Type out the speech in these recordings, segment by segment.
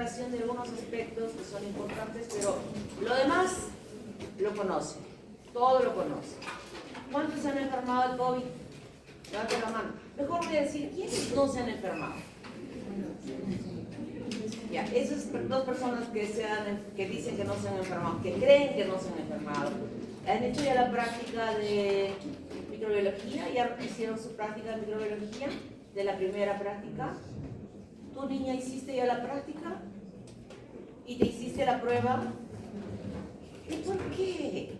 aclaración de algunos aspectos que son importantes, pero lo demás lo conocen, todo lo conocen. ¿Cuántos se han enfermado de COVID? Levante la mano. Mejor voy a decir, ¿quiénes no se han enfermado? Ya, esas dos personas que dicen que no se han enfermado, que creen que no se han enfermado, han hecho ya la práctica de microbiología, ya hicieron su práctica de microbiología, de la primera práctica. ¿Tu niña hiciste ya la práctica? ¿Y te hiciste la prueba? ¿Y por qué?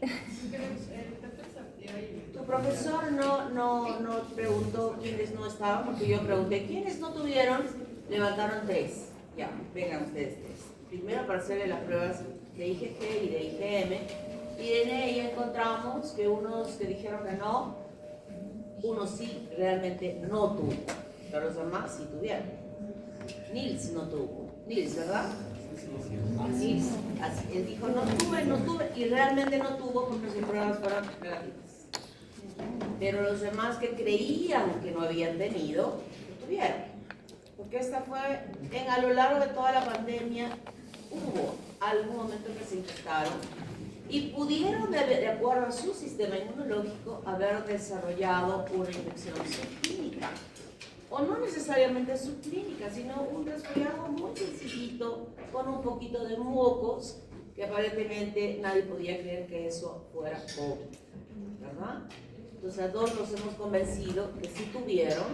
Tu profesor no preguntó quiénes no estaban, porque yo pregunté quiénes no tuvieron, levantaron 3. Ya, vengan ustedes 3. Primero para hacerle las pruebas de IgG y de IgM, y en ella encontramos que unos que dijeron que no, uno sí realmente no tuvo, pero los demás sí tuvieron. Nils no tuvo. Nils, ¿verdad? Nils, así, él dijo no tuve, y realmente no tuvo porque sus pruebas fueron negativas. Pero los demás que creían que no habían tenido, lo tuvieron. Porque esta fue, a lo largo de toda la pandemia, hubo algún momento que se infectaron y pudieron, de acuerdo a su sistema inmunológico, haber desarrollado una infección subclínica. O no necesariamente subclínica, sino un resfriado muy sencillito, con un poquito de mocos, que aparentemente nadie podía creer que eso fuera COVID, ¿verdad? Entonces a todos nos hemos convencido que sí tuvieron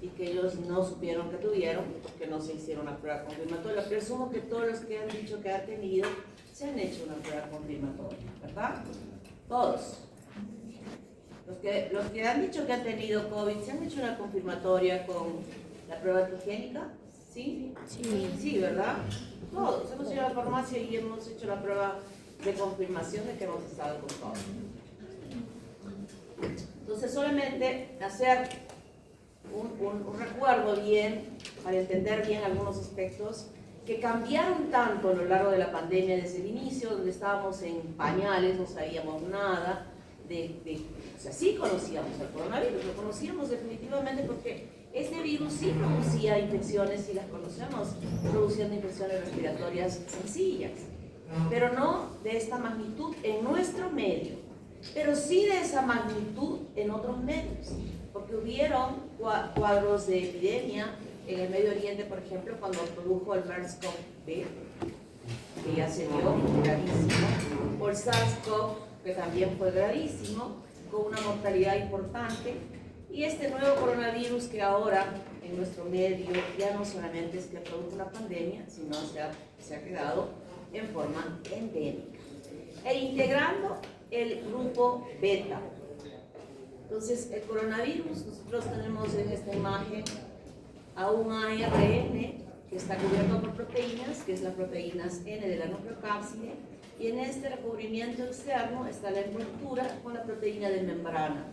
y que ellos no supieron que tuvieron porque no se hicieron una prueba confirmatoria. Presumo que todos los que han dicho que han tenido se han hecho una prueba confirmatoria, ¿verdad? Todos. Los que han dicho que han tenido COVID, ¿se han hecho una confirmatoria con la prueba antigénica? ¿Sí? Sí, ¿verdad? Todos. Hemos ido a la farmacia y hemos hecho la prueba de confirmación de que hemos estado con COVID. Entonces, solamente hacer un recuerdo bien, para entender bien algunos aspectos que cambiaron tanto a lo largo de la pandemia desde el inicio, donde estábamos en pañales, no sabíamos nada, o sea, sí conocíamos el coronavirus, lo conocíamos definitivamente porque este virus sí producía infecciones, y las conocemos, produciendo infecciones respiratorias sencillas, pero no de esta magnitud en nuestro medio, pero sí de esa magnitud en otros medios, porque hubieron cuadros de epidemia en el Medio Oriente, por ejemplo, cuando produjo el MERS-CoV, que ya se dio gravísimo, o el SARS-CoV, que también fue gravísimo, con una mortalidad importante, y este nuevo coronavirus que ahora en nuestro medio ya no solamente es que produjo una pandemia, sino se ha quedado en forma endémica, e integrando el grupo beta. Entonces, el coronavirus, nosotros tenemos en esta imagen a un ARN que está cubierto por proteínas, que es la proteínas N de la nucleocápside, y en este recubrimiento externo está la envoltura con la proteína de membrana.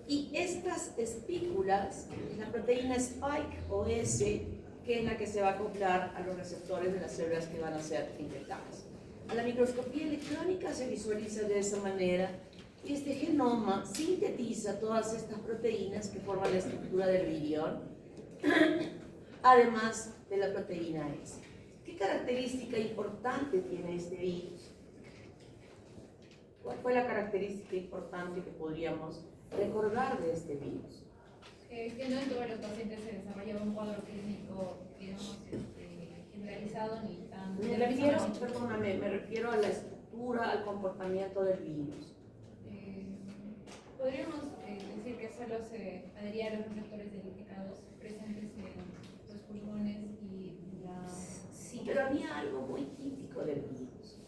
Y estas espículas, la proteína Spike o S, que es la que se va a acoplar a los receptores de las células que van a ser infectadas. A la microscopía electrónica se visualiza de esa manera, y este genoma sintetiza todas estas proteínas que forman la estructura del virión, además de la proteína S. ¿Qué característica importante tiene este virus? ¿Cuál fue la característica importante que podríamos recordar de este virus? Que no en todos los pacientes se desarrolla un cuadro clínico, digamos, generalizado ni tan... Me refiero a la estructura, al comportamiento del virus. Podríamos decir que solo se adhería a los receptores identificados presentes en los pulmones y la... Sí, pero había algo muy típico del virus.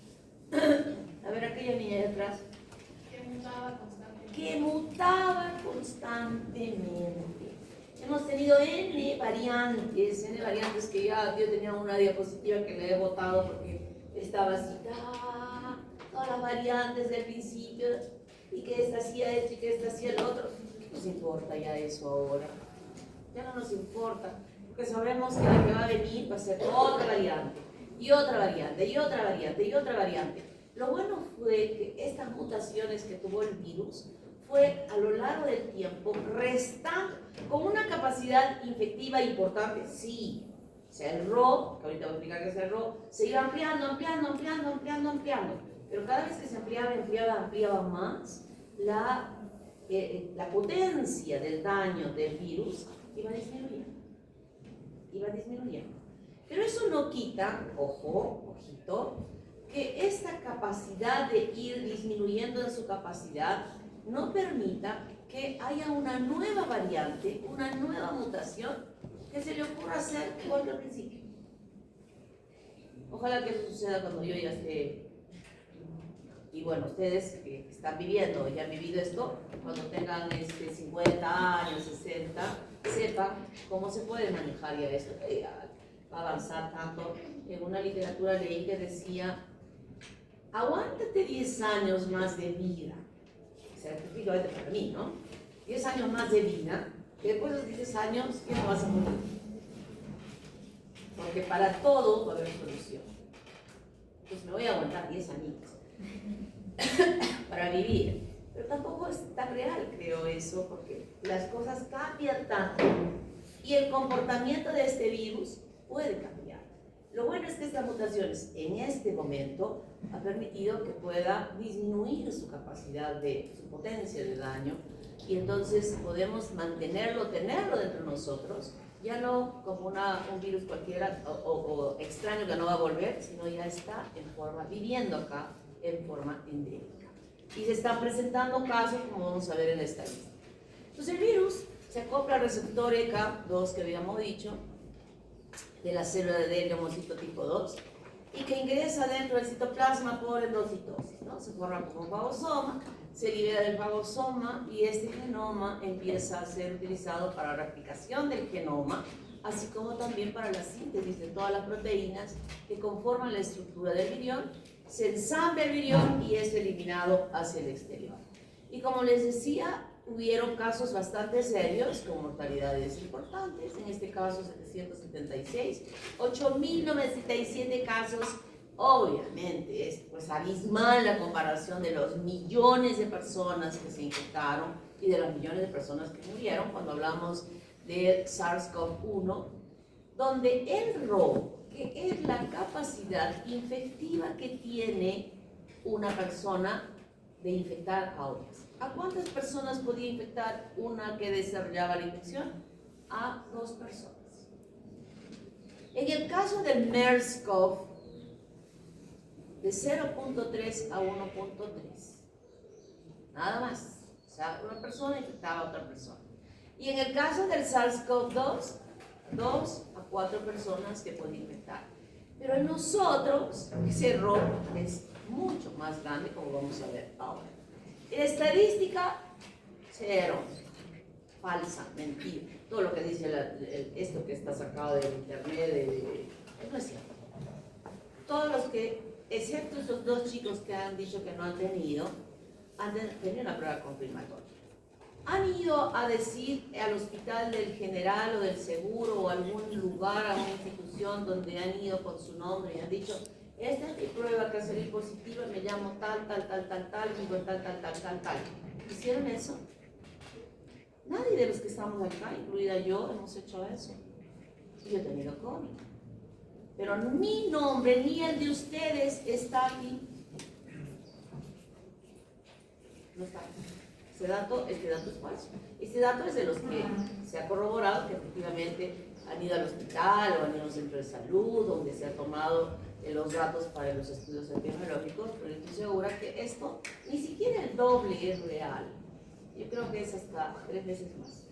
A ver, aquella niña de atrás. Que mutaba constantemente. Hemos tenido N variantes que ya yo tenía una diapositiva que le he botado porque estaba así, todas las variantes del principio, y que esta hacía esto y que esta hacía lo otro. ¿Qué nos importa ya eso ahora? Ya no nos importa, porque sabemos que la que va a venir va a ser otra variante, y otra variante, y otra variante, y otra variante. Lo bueno fue que estas mutaciones que tuvo el virus fue a lo largo del tiempo restando con una capacidad infectiva importante, sí, cerró, que ahorita voy a explicar que cerró, se iba ampliando, pero cada vez que se ampliaba más, la potencia del daño del virus iba disminuyendo. Pero eso no quita, ojito, que esta capacidad de ir disminuyendo en su capacidad no permita que haya una nueva variante, una nueva mutación que se le ocurra hacer igual que al principio. Ojalá que eso suceda cuando yo ya esté. Y bueno, ustedes que están viviendo, ya han vivido esto, cuando tengan 50 años, 60, sepan cómo se puede manejar ya esto. Va a avanzar tanto. En una literatura leí que decía, aguántate 10 años más de vida. Certificadamente para mí, ¿no? 10 años más de vida, que después de los 10 años, ¿qué no vas a morir? Porque para todo va a haber solución. Pues me voy a aguantar 10 añitos para vivir. Pero tampoco es tan real, creo eso, porque las cosas cambian tanto y el comportamiento de este virus puede cambiar. Lo bueno es que estas mutaciones en este momento ha permitido que pueda disminuir su capacidad su potencia de daño, y entonces podemos tenerlo dentro de nosotros, ya no como un virus cualquiera o extraño que no va a volver, sino ya está viviendo acá en forma endémica. Y se están presentando casos, como vamos a ver en la estadística. Entonces el virus se acopla al receptor ECA2 que habíamos dicho, de la célula de linfocito tipo 2, y que ingresa dentro del citoplasma por endocitosis, ¿no? Se forma como un fagosoma, se libera del fagosoma y este genoma empieza a ser utilizado para la replicación del genoma, así como también para la síntesis de todas las proteínas que conforman la estructura del virión. Se ensambla el virión y es eliminado hacia el exterior. Y como les decía, hubieron casos bastante serios con mortalidades importantes, en este caso 776, 8.097 casos. Obviamente es abismal la comparación de los millones de personas que se infectaron y de los millones de personas que murieron cuando hablamos del SARS-CoV-1, donde el RO, que es la capacidad infectiva que tiene una persona de infectar a otras. ¿A cuántas personas podía infectar una que desarrollaba la infección? A 2 personas. En el caso del MERS-CoV, de 0.3 a 1.3. Nada más. O sea, una persona infectaba a otra persona. Y en el caso del SARS-CoV-2, 2 a 4 personas que podían infectar. Pero en nosotros, ese error es mucho más grande, como vamos a ver ahora. En estadística, 0. Falsa, mentira. Todo lo que dice esto que está sacado del internet, no es cierto. Todos los que, excepto esos 2 chicos que han dicho que no han tenido una prueba confirmatoria. Han ido a decir al hospital del General o del Seguro o algún lugar, a una institución donde han ido con su nombre y han dicho, esta es mi prueba que salí positiva, me llamo tal, vivo tal. ¿Hicieron eso? Nadie de los que estamos acá, incluida yo, hemos hecho eso. Yo he tenido COVID. Pero mi nombre ni el de ustedes está aquí. No está. Este dato es falso. Este dato es de los que se ha corroborado que efectivamente han ido al hospital o han ido a un centro de salud, donde se han tomado los datos para los estudios epidemiológicos, pero estoy segura que esto ni siquiera el doble es real. Yo creo que es hasta 3 veces más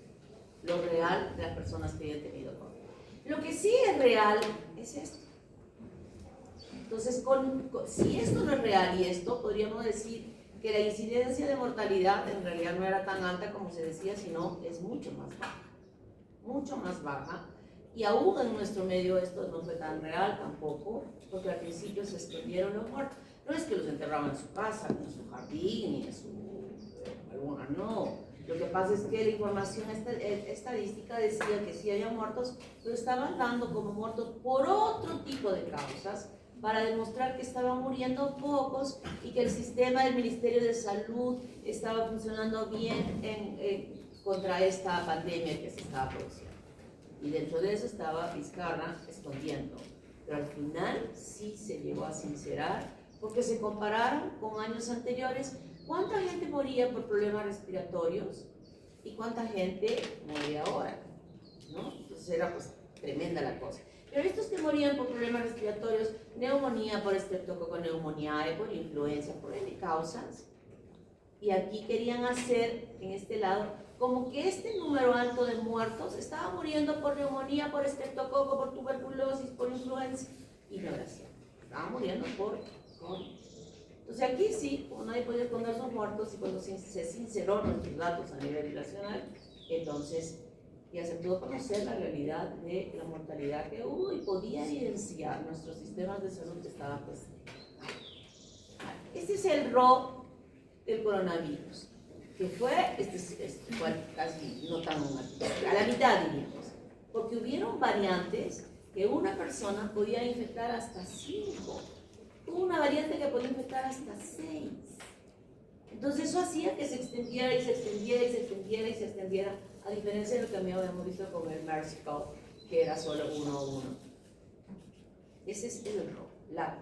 lo real de las personas que hayan tenido COVID. Lo que sí es real es esto. Entonces, si esto no es real y esto, podríamos decir que la incidencia de mortalidad en realidad no era tan alta como se decía, sino es mucho más baja, y aún en nuestro medio esto no fue tan real tampoco, porque al principio se escondieron los muertos. No es que los enterraban en su casa, ni en su jardín, ni en su alguna, no. Lo que pasa es que la información estadística decía que sí había muertos, pero estaban dando como muertos por otro tipo de causas, para demostrar que estaban muriendo pocos y que el sistema del Ministerio de Salud estaba funcionando bien contra esta pandemia que se estaba produciendo. Y dentro de eso estaba Vizcarra escondiendo. Pero al final sí se llegó a sincerar, porque se compararon con años anteriores. ¿Cuánta gente moría por problemas respiratorios? ¿Y cuánta gente moría ahora? ¿No? Entonces era pues tremenda la cosa. Pero estos que morían por problemas respiratorios, neumonía por Streptococcus pneumoniae, por influenza, por N causas, y aquí querían hacer, en este lado, como que este número alto de muertos estaba muriendo por neumonía, por estreptococo, por tuberculosis, por influenza, y no era cierto. Estaban muriendo por COVID. Entonces aquí sí, como nadie podía esconder sus muertos, y cuando se sinceró nuestros datos a nivel nacional, entonces ya se pudo conocer la realidad de la mortalidad que hubo y podía evidenciar nuestros sistemas de salud que estaban pues. Este es el RO del coronavirus, que fue, fue casi no tan a la mitad diríamos, porque hubieron variantes que una persona podía infectar hasta 5, hubo una variante que podía infectar hasta 6. Entonces eso hacía que se extendiera y se extendiera y se extendiera y se extendiera, a diferencia de lo que habíamos visto con el MERS-CoV, que era solo 1. Ese es el error, la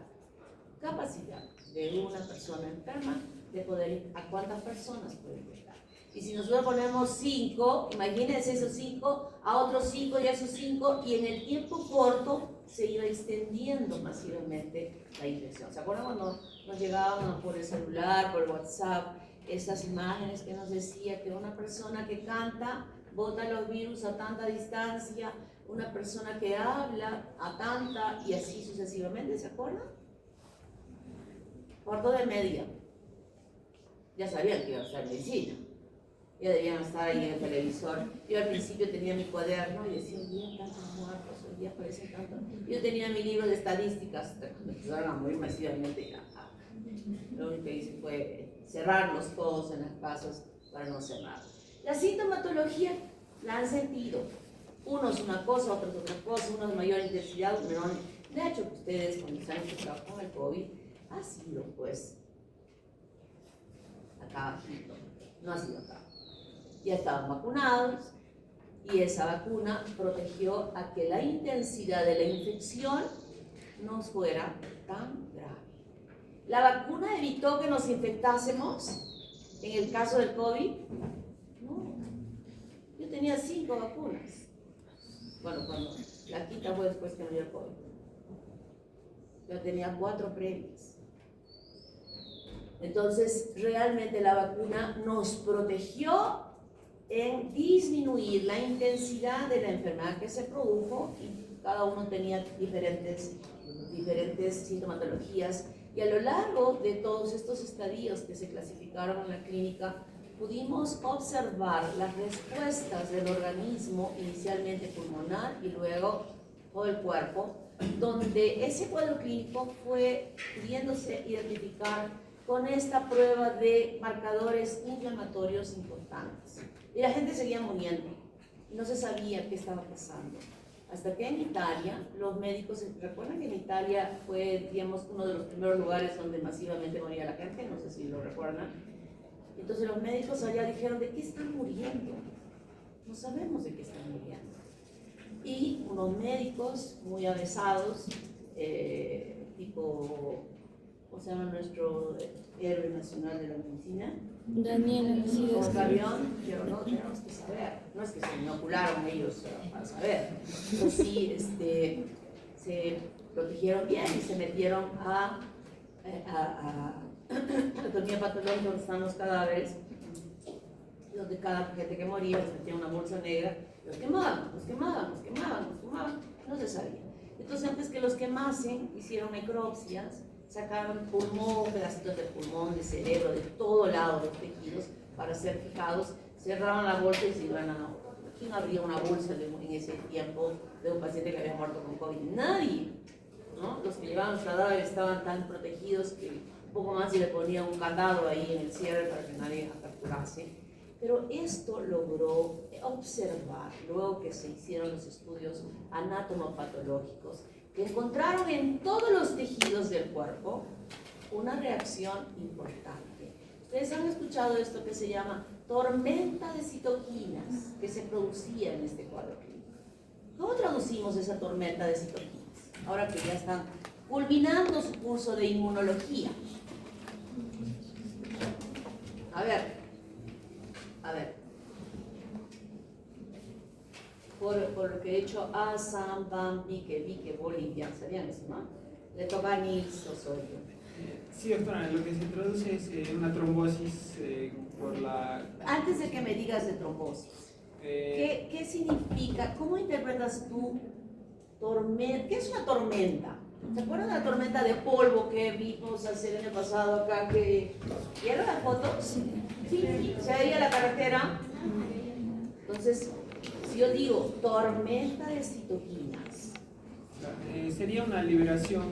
capacidad de una persona enferma de poder ir a cuántas personas puede infectar. Y si nosotros ponemos 5, imagínense esos 5, a otros 5 y a esos 5, y en el tiempo corto se iba extendiendo masivamente la infección. ¿Se acuerdan cuando nos llegaban por el celular, por el WhatsApp, esas imágenes que nos decía que una persona que canta bota los virus a tanta distancia, una persona que habla a tanta, y así sucesivamente? ¿Se acuerdan? Cuarto de media. Ya sabían que iba a estudiar medicina. Ya debían estar ahí en el televisor. Yo al principio tenía mi cuaderno y decía, hoy día tantos muertos, hoy día aparecen tantos. Yo tenía mi libro de estadísticas, cuando empezaron a morir masivamente ya. Lo único que hice fue cerrarlos todos en las casas para no cerrar. La sintomatología la han sentido. Unos una cosa, otros otra cosa, unos de mayor intensidad, otros menor. De hecho, ustedes cuando se han enfrentado con el COVID, ha sido pues acá, no ha sido acá. Ya estaban vacunados y esa vacuna protegió a que la intensidad de la infección no fuera tan grave. ¿La vacuna evitó que nos infectásemos en el caso del COVID? No. Yo tenía 5 vacunas. Bueno, cuando la quinta fue después que me dio el COVID. Yo tenía 4 previas. Entonces, realmente la vacuna nos protegió en disminuir la intensidad de la enfermedad que se produjo, y cada uno tenía diferentes sintomatologías, y a lo largo de todos estos estadios que se clasificaron en la clínica, pudimos observar las respuestas del organismo, inicialmente pulmonar y luego todo el cuerpo, donde ese cuadro clínico fue pudiéndose identificar con esta prueba de marcadores inflamatorios importantes. Y la gente seguía muriendo, no se sabía qué estaba pasando. Hasta que en Italia, los médicos, ¿recuerdan que en Italia fue, digamos, uno de los primeros lugares donde masivamente moría la gente? No sé si lo recuerdan. Entonces los médicos allá dijeron, ¿de qué están muriendo? No sabemos de qué están muriendo. Y unos médicos muy avesados, tipo, ¿cómo se llama nuestro héroe nacional de la medicina? Daniel Alcides. Carrión, pero no tenemos que saber, no es que se inocularon ellos para saber, pero sí se protegieron bien y se metieron a anatomía patológica donde están los cadáveres, donde cada gente que moría les metía una bolsa negra, los quemaban, no se sabía. Entonces antes que los quemasen, hicieron necropsias, sacaron pulmón, pedacitos de pulmón, de cerebro, de todo lado de los tejidos para ser fijados, cerraban la bolsa y se iban a... ¿Quién abría una bolsa en ese tiempo de un paciente que había muerto con COVID? Nadie, ¿no? Los que llevaban los cadáveres estaban tan protegidos que un poco más y le ponían un candado ahí en el cierre para que nadie capturase. Pero esto logró observar, luego que se hicieron los estudios anatomopatológicos, que encontraron en todos los tejidos del cuerpo una reacción importante. Ustedes han escuchado esto que se llama tormenta de citoquinas que se producía en este cuadro clínico. ¿Cómo traducimos esa tormenta de citoquinas? Ahora que ya están culminando su curso de inmunología. A ver. Por lo que he hecho a Sam, Bam, Pique, Bolivia, ¿sabían eso, no? Le toca a Nils Osorio. Sí, doctora, lo que se traduce es una trombosis por la... Antes de que me digas de trombosis, ¿qué significa? ¿Cómo interpretas tú tormenta? ¿Qué es una tormenta? ¿Se acuerdan de la tormenta de polvo que vimos el año pasado acá? ¿Vieron la foto? Sí. ¿Se veía la carretera? Entonces, si yo digo tormenta de citoquinas, sería una liberación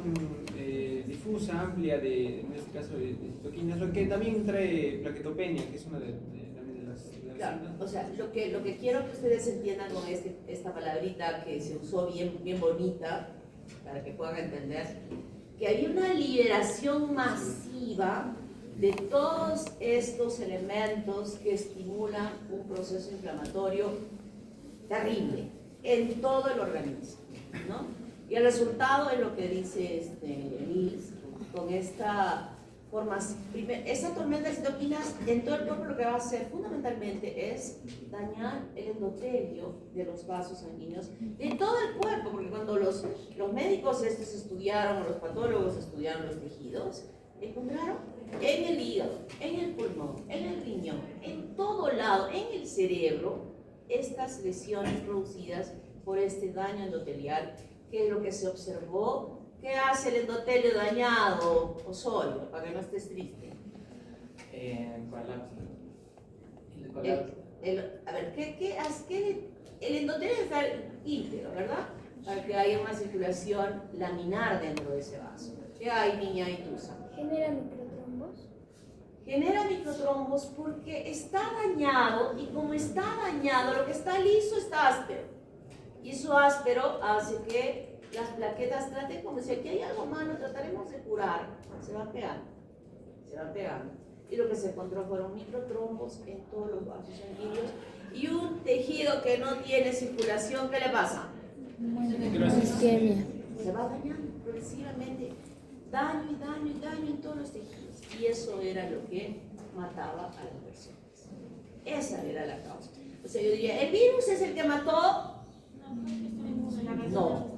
difusa, amplia, en este caso de citoquinas, lo que también trae plaquetopenia, que es una de las claro, o sea, lo que quiero que ustedes entiendan con esta palabrita que se usó bien bonita, para que puedan entender, que hay una liberación masiva de todos estos elementos que estimulan un proceso inflamatorio terrible en todo el organismo, ¿no? Y el resultado es lo que dice Nils, con esta esa tormenta de citoquinas en todo el cuerpo lo que va a hacer fundamentalmente es dañar el endotelio de los vasos sanguíneos de todo el cuerpo, porque cuando los médicos estudiaron, o los patólogos estudiaron los tejidos, encontraron en el hígado, en el pulmón, en el riñón, en todo lado, en el cerebro, estas lesiones producidas por este daño endotelial, que es lo que se observó. ¿Qué hace el endotelio dañado, Osorio, para que no estés triste? Colapso. A ver, ¿qué hace? El endotelio está íntegro, ¿verdad? Para que haya una circulación laminar dentro de ese vaso. ¿Qué hay, niña Itusa? ¿Genera microtrombos? Genera microtrombos porque está dañado, y como está dañado, lo que está liso está áspero. Y eso áspero hace que las plaquetas traten como si aquí hay algo malo, trataremos de curar, se van pegando. Y lo que se encontró fueron microtrombos en todos los vasos sanguíneos y un tejido que no tiene circulación. ¿Qué le pasa? Isquemia. Se va dañando progresivamente, daño en todos los tejidos, y eso era lo que mataba a las personas. Esa era la causa. O sea, yo diría, ¿el virus es el que mató? No.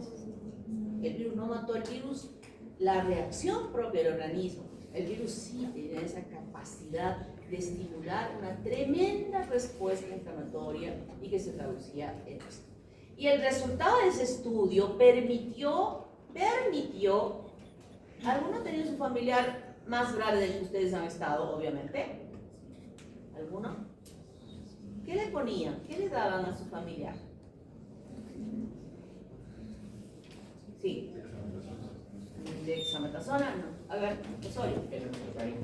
El virus no mató, el virus, la reacción propia del organismo. El virus sí tenía esa capacidad de estimular una tremenda respuesta inflamatoria y que se traducía en esto. Y el resultado de ese estudio permitió, ¿alguno tenía su familiar más grave del que ustedes han estado, obviamente? ¿Alguno? ¿Qué le ponían? ¿Qué le daban a su familiar? Sí. Dexametasona, no. A ver, Osorio.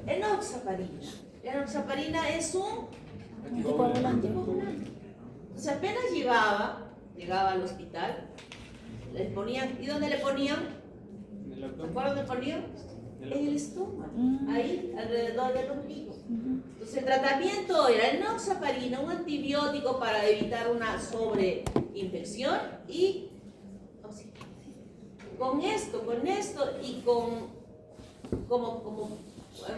Enoxaparina. La enoxaparina es un Anticoagulante. Entonces apenas llegaba al hospital, les ponían, ¿y dónde le ponían? ¿Se acuerdan dónde ponían? En el estómago, ahí, alrededor del ombligo. Entonces el tratamiento era enoxaparina, un antibiótico para evitar una sobreinfección, y con esto y como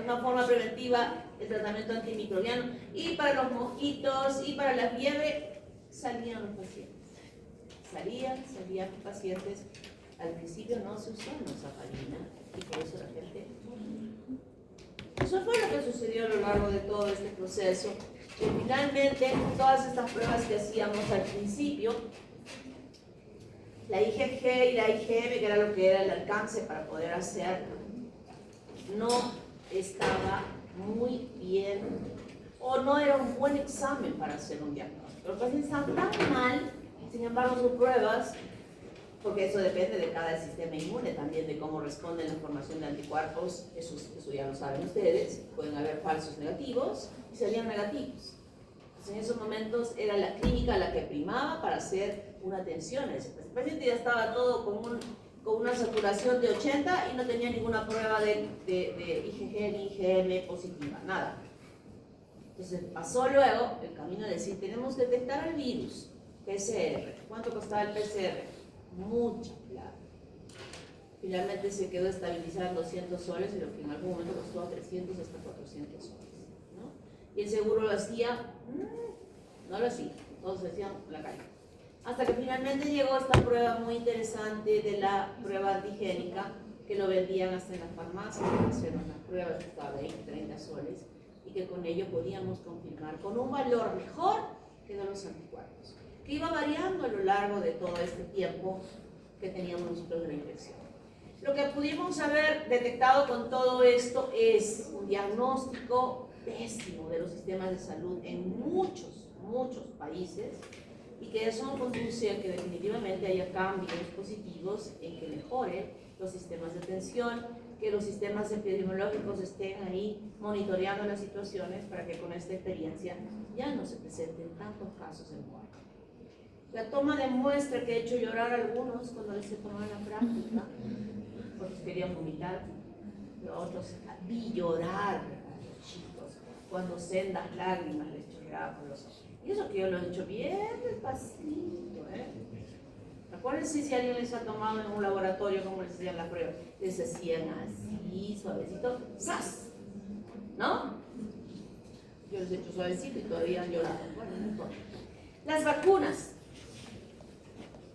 una forma preventiva el tratamiento antimicrobiano, y para los mosquitos y para la fiebre salían los pacientes. Salían los pacientes. Al principio no se usó enoxaparina y por eso la gente moría. Eso fue lo que sucedió a lo largo de todo este proceso, que finalmente todas estas pruebas que hacíamos al principio, la IgG y la IgM, que era lo que era el alcance para poder hacer, no estaba muy bien, o no era un buen examen para hacer un diagnóstico. Los pacientes están tan mal, sin embargo sus pruebas, porque eso depende de cada sistema inmune, también de cómo responden la formación de anticuerpos, eso ya lo saben ustedes, pueden haber falsos negativos y salían negativos. Entonces, en esos momentos era la clínica la que primaba para hacer una atención a ese paciente. El paciente ya estaba todo con una saturación de 80 y no tenía ninguna prueba de IgG ni IgM positiva, nada. Entonces pasó luego el camino de decir, tenemos que detectar el virus. PCR. ¿Cuánto costaba el PCR? Mucha plata. Finalmente se quedó estabilizado en 200 soles y lo que en algún momento costó a 300 hasta 400 soles, ¿no? Y el seguro lo hacía, no lo hacía, todos decían la calle. Hasta que finalmente llegó esta prueba muy interesante de la prueba antigénica, que lo vendían hasta en las farmacias, que hicieron las pruebas, costaba 20, 30 soles, y que con ello podíamos confirmar con un valor mejor que de los anticuerpos, que iba variando a lo largo de todo este tiempo que teníamos nosotros de la infección. Lo que pudimos haber detectado con todo esto es un diagnóstico pésimo de los sistemas de salud en muchos países, y que eso conduce a que definitivamente haya cambios positivos en que mejoren los sistemas de atención, que los sistemas epidemiológicos estén ahí monitoreando las situaciones para que con esta experiencia ya no se presenten tantos casos en muerte. La toma de muestra que ha hecho llorar a algunos cuando les he tomado la práctica, porque querían vomitar, pero otros vi llorar a los chicos cuando sendas lágrimas les chorreaban por los ojos. Y eso que yo lo he hecho bien despacito, ¿eh? Acuérdense si alguien les ha tomado en un laboratorio como les hacían la prueba, les hacían así, suavecito, ¡zas! ¿No? Yo les he hecho suavecito y todavía han llorado. Bueno, no importa. Las vacunas,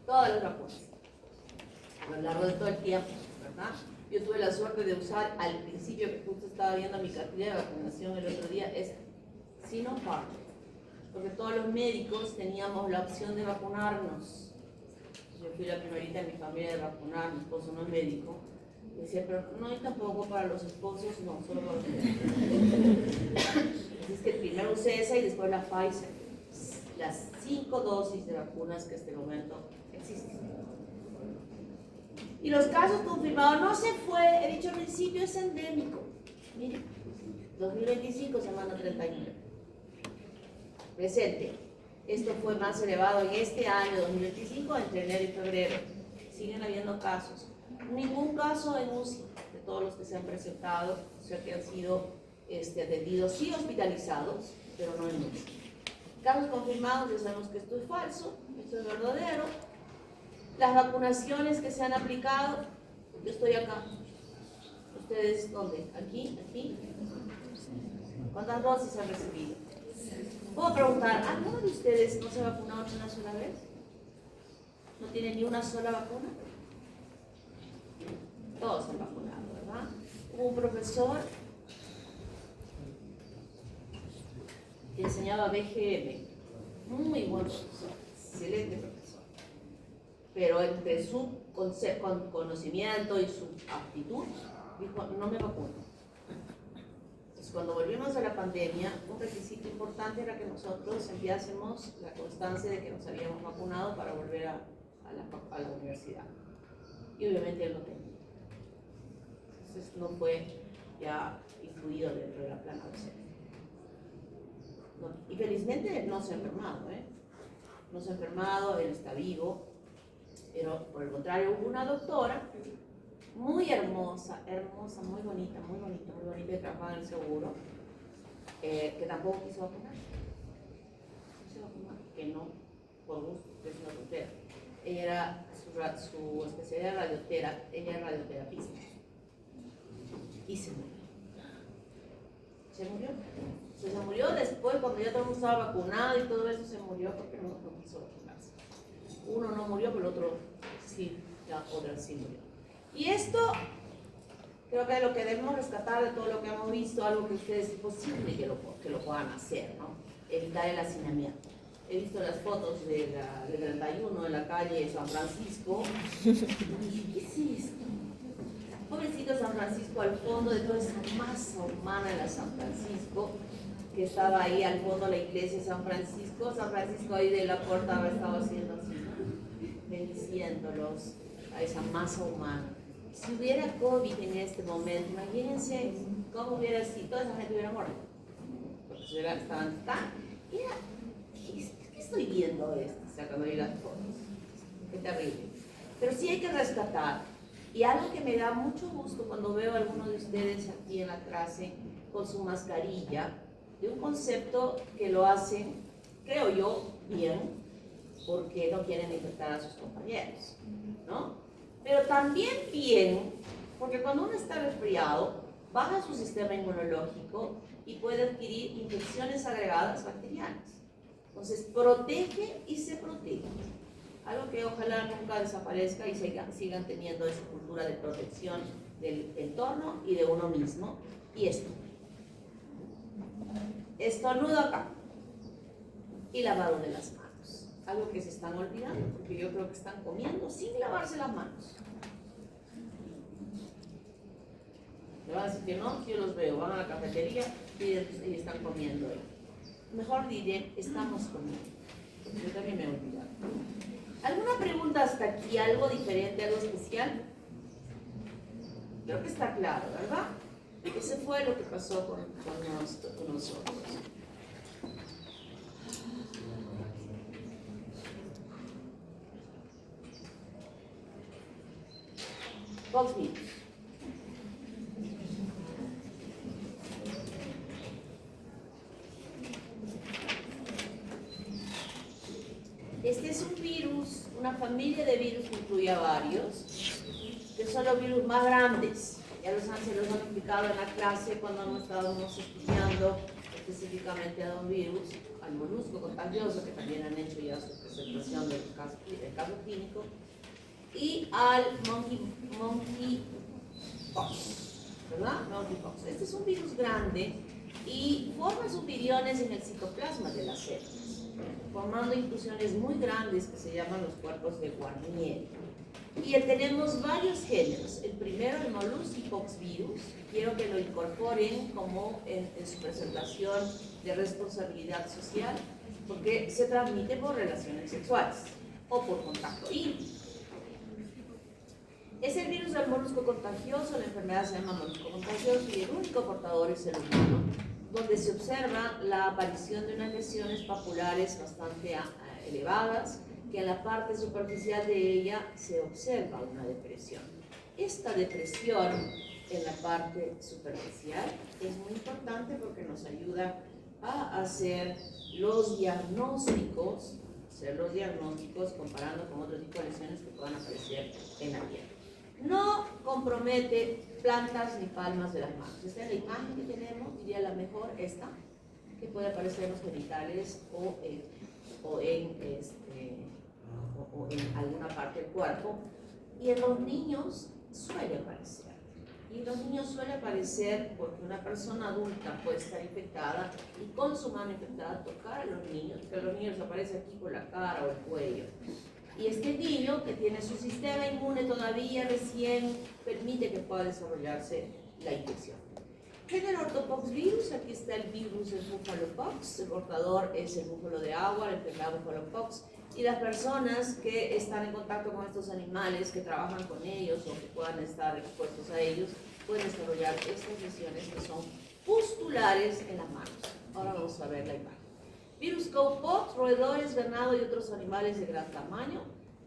todas las vacunas, a lo largo de todo el tiempo, ¿verdad? Yo tuve la suerte de usar al principio, que justo estaba viendo mi cartilla de vacunación el otro día, es Sinopharm, porque todos los médicos teníamos la opción de vacunarnos. Yo fui la primerita en mi familia de vacunar, mi esposo no es médico. Y decía, pero no hay tampoco para los esposos, no, solo para los médicos. Así es que primero usé esa y después la Pfizer. Las 5 dosis de vacunas que hasta el momento existen. Y los casos confirmados no se fue, he dicho al principio, es endémico. Miren, 2025 semana 39. Presente. Esto fue más elevado en este año 2025, entre enero y febrero. Siguen habiendo casos. Ningún caso en UCI de todos los que se han presentado, o sea que han sido atendidos, sí hospitalizados, pero no en UCI. Casos confirmados, ya sabemos que esto es falso, esto es verdadero. Las vacunaciones que se han aplicado, yo estoy acá. ¿Ustedes dónde? ¿Aquí? ¿Aquí? ¿Cuántas dosis han recibido? Puedo preguntar, ¿alguno de ustedes no se ha vacunado una sola vez? ¿No tiene ni una sola vacuna? Todos se han vacunado, ¿verdad? Hubo un profesor que enseñaba BGM, muy buen profesor, excelente profesor, pero entre su conocimiento y su aptitud, dijo, no me vacuno. Cuando volvimos a la pandemia, un requisito importante era que nosotros enviásemos la constancia de que nos habíamos vacunado para volver a la universidad. Y obviamente él no tenía. Entonces no fue ya incluido dentro de la plana docente. No, y felizmente no se ha enfermado, ¿eh? No se ha enfermado, él está vivo, pero por el contrario hubo una doctora muy hermosa, muy bonita, que trabajaba en el seguro, que tampoco quiso vacunar. Que no, por gusto, que es una tontera. Ella era, su especialidad era ella era radioterapista. Y se murió. Se murió después, cuando ya todo el mundo estaba vacunado y todo eso, se murió porque no quiso vacunarse. Uno no murió, pero el otro sí, la otra sí murió. Y esto, creo que es lo que debemos rescatar de todo lo que hemos visto, algo que ustedes es posible que lo puedan hacer, ¿no? Evitar el hacinamiento. He visto las fotos del 31 en la calle San Francisco. ¿Qué es esto? Pobrecito San Francisco, al fondo de toda esa masa humana de la San Francisco, que estaba ahí al fondo de la iglesia de San Francisco. San Francisco ahí de la puerta había estado haciendo así, ¿no? Bendiciéndolos a esa masa humana. Si hubiera COVID en este momento, imagínense cómo hubiera sido, toda esa gente hubiera muerto. Porque estaban tan... ¿Qué estoy viendo esto? Sacando ahí las fotos. Qué terrible. Pero sí hay que rescatar. Y algo que me da mucho gusto cuando veo a algunos de ustedes aquí en la clase con su mascarilla, de un concepto que lo hacen, creo yo, bien, porque no quieren infectar a sus compañeros, ¿no? Pero también bien, porque cuando uno está resfriado, baja su sistema inmunológico y puede adquirir infecciones agregadas bacterianas. Entonces, protege y se protege. Algo que ojalá nunca desaparezca y sigan teniendo esa cultura de protección del entorno y de uno mismo. Y esto. Estornudo acá. Y lavado de las manos. Algo que se están olvidando, porque yo creo que están comiendo sin lavarse las manos. Me van a decir que no, yo los veo, van a la cafetería y están comiendo ahí. Mejor diré, estamos comiendo. Porque yo también me he olvidado. ¿Alguna pregunta hasta aquí? ¿Algo diferente, algo especial? Creo que está claro, ¿verdad? Ese fue lo que pasó con nosotros. Poxvirus. Este es un virus, una familia de virus que incluye a varios, que son los virus más grandes. Ya se los han explicado en la clase cuando no estábamos estudiando específicamente a un virus, al molusco contagioso, que también han hecho ya su presentación del caso clínico, y al monkeypox, ¿verdad? Monkeypox. Este es un virus grande y forma sus viriones en el citoplasma de las células, formando inclusiones muy grandes que se llaman los cuerpos de Guarnieri. Y tenemos varios géneros. El primero, el moluscopox virus, quiero que lo incorporen como en su presentación de responsabilidad social, porque se transmite por relaciones sexuales o por contacto íntimo. Es el virus del molusco contagioso, la enfermedad se llama molusco contagioso y el único portador es el humano, donde se observa la aparición de unas lesiones papulares bastante elevadas, que en la parte superficial de ella se observa una depresión. Esta depresión en la parte superficial es muy importante porque nos ayuda a hacer los diagnósticos comparando con otro tipo de lesiones que puedan aparecer en la piel. No compromete plantas ni palmas de las manos. Esta es la imagen que tenemos, diría la mejor esta, que puede aparecer en los genitales o en alguna parte del cuerpo. Y en los niños suele aparecer. Y en los niños suele aparecer porque una persona adulta puede estar infectada y con su mano infectada tocar a los niños, que a los niños aparece aquí por la cara o el cuello. Y este niño que tiene su sistema inmune todavía recién permite que pueda desarrollarse la infección. Género ortopoxvirus, aquí está el virus del búfalopox, el portador es el búfalo de agua, el enfermedad búfalopox, y las personas que están en contacto con estos animales, que trabajan con ellos o que puedan estar expuestos a ellos, pueden desarrollar estas lesiones que son pustulares en las manos. Ahora vamos a ver la imagen. Virus cowpox, roedores, ganado y otros animales de gran tamaño.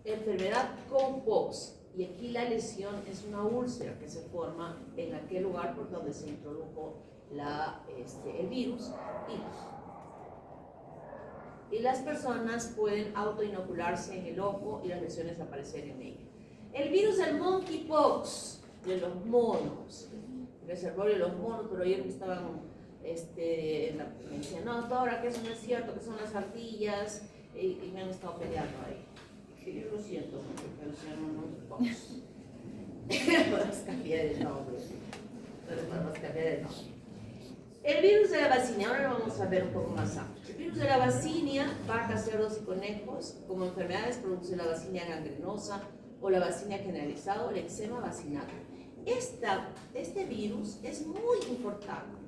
Enfermedad cowpox. Y aquí la lesión es una úlcera que se forma en aquel lugar por donde se introdujo el virus. Y las personas pueden autoinocularse en el ojo y las lesiones aparecer en ella. El virus del monkeypox, de los monos, el reservorio de los monos, pero ayer me estaban me decían, no, ahora que eso no es cierto, que son las ardillas, y me han estado peleando ahí. Que yo lo siento mucho, pero se llaman monkeypox. Podemos cambiar el nombre. El virus de la vacinia, ahora lo vamos a ver un poco más amplio. El virus de la vacinia, vacas, cerdos y conejos, como enfermedades produce la vacinia gangrenosa o la vacinia generalizada o el eczema vacinal. Este virus es muy importante,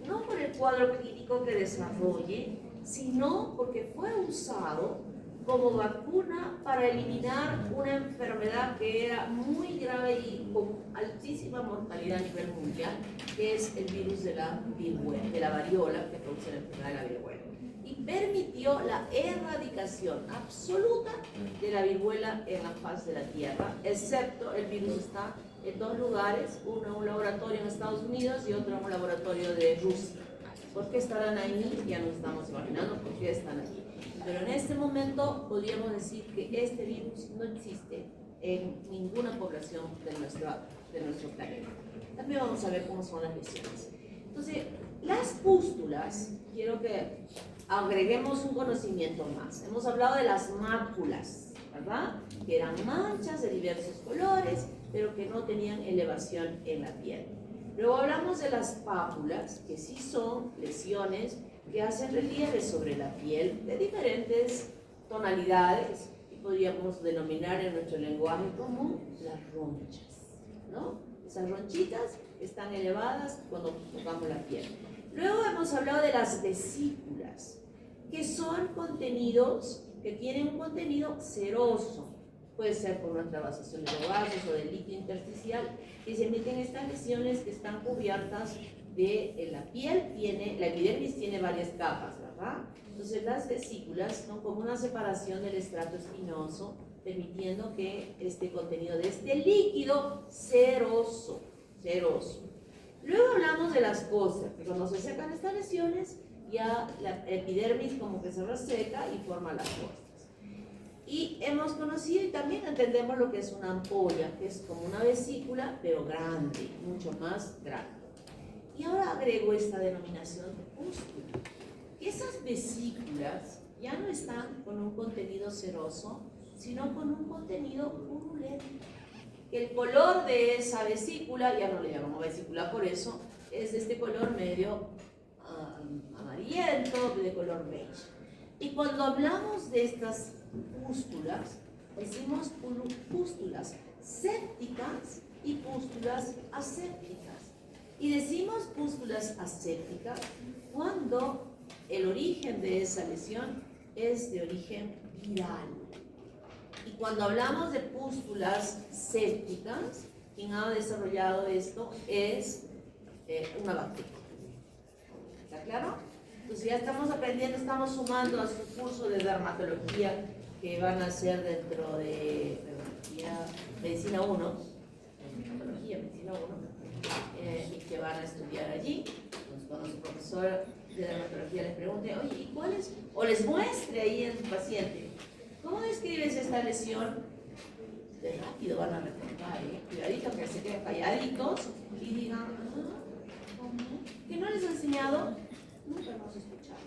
no por el cuadro clínico que desarrolle, sino porque fue usado como vacuna para eliminar una enfermedad que era muy grave y con altísima mortalidad a nivel mundial, que es el virus de la variola, que produce la enfermedad de la viruela. Y permitió la erradicación absoluta de la viruela en la faz de la Tierra, excepto el virus está en dos lugares, uno en un laboratorio en Estados Unidos y otro en un laboratorio de Rusia. ¿Por qué estarán ahí? Ya nos estamos imaginando por qué están allí. pero en este momento podríamos decir que este virus no existe en ninguna población de nuestro planeta. También vamos a ver cómo son las lesiones. Entonces, las pústulas, quiero que agreguemos un conocimiento más. Hemos hablado de las máculas, ¿verdad? Que eran manchas de diversos colores, pero que no tenían elevación en la piel. Luego hablamos de las pápulas, que sí son lesiones que hacen relieve sobre la piel de diferentes tonalidades y podríamos denominar en nuestro lenguaje común las ronchas, ¿no? Esas ronchitas están elevadas cuando tocamos la piel. Luego hemos hablado de las vesículas, que son contenidos que tienen un contenido seroso. Puede ser por nuestra vasación de vasos o del líquido intersticial, y se emiten estas lesiones que están cubiertas de la piel. La epidermis tiene varias capas, ¿verdad? Entonces las vesículas son como una separación del estrato espinoso, permitiendo que este contenido de este líquido seroso. Luego hablamos de las costras, que cuando se secan estas lesiones, ya la epidermis como que se reseca y forma las costras. Y hemos conocido y también entendemos lo que es una ampolla, que es como una vesícula, pero grande, mucho más grande. Y ahora agrego esta denominación de pústula. Esas vesículas ya no están con un contenido seroso, sino con un contenido purulento. El color de esa vesícula, ya no le llamamos vesícula por eso, es de este color medio amarillento, de color beige. Y cuando hablamos de estas pústulas, decimos pústulas sépticas y pústulas asépticas. Y decimos pústulas asépticas cuando el origen de esa lesión es de origen viral. Y cuando hablamos de pústulas sépticas, quien ha desarrollado esto es una bacteria. ¿Está claro? Entonces ya estamos aprendiendo, estamos sumando a su curso de dermatología que van a hacer dentro de medicina 1, dermatología, medicina 1, y que van a estudiar allí. Entonces, cuando su profesor de dermatología les pregunte, oye, ¿y cuál es? O les muestre ahí en su paciente, ¿cómo describes esta lesión? De rápido van a recordar, cuidadito que se queden calladitos y digan, ¿cómo? ¿Que no les ha enseñado? Nunca hemos escuchado.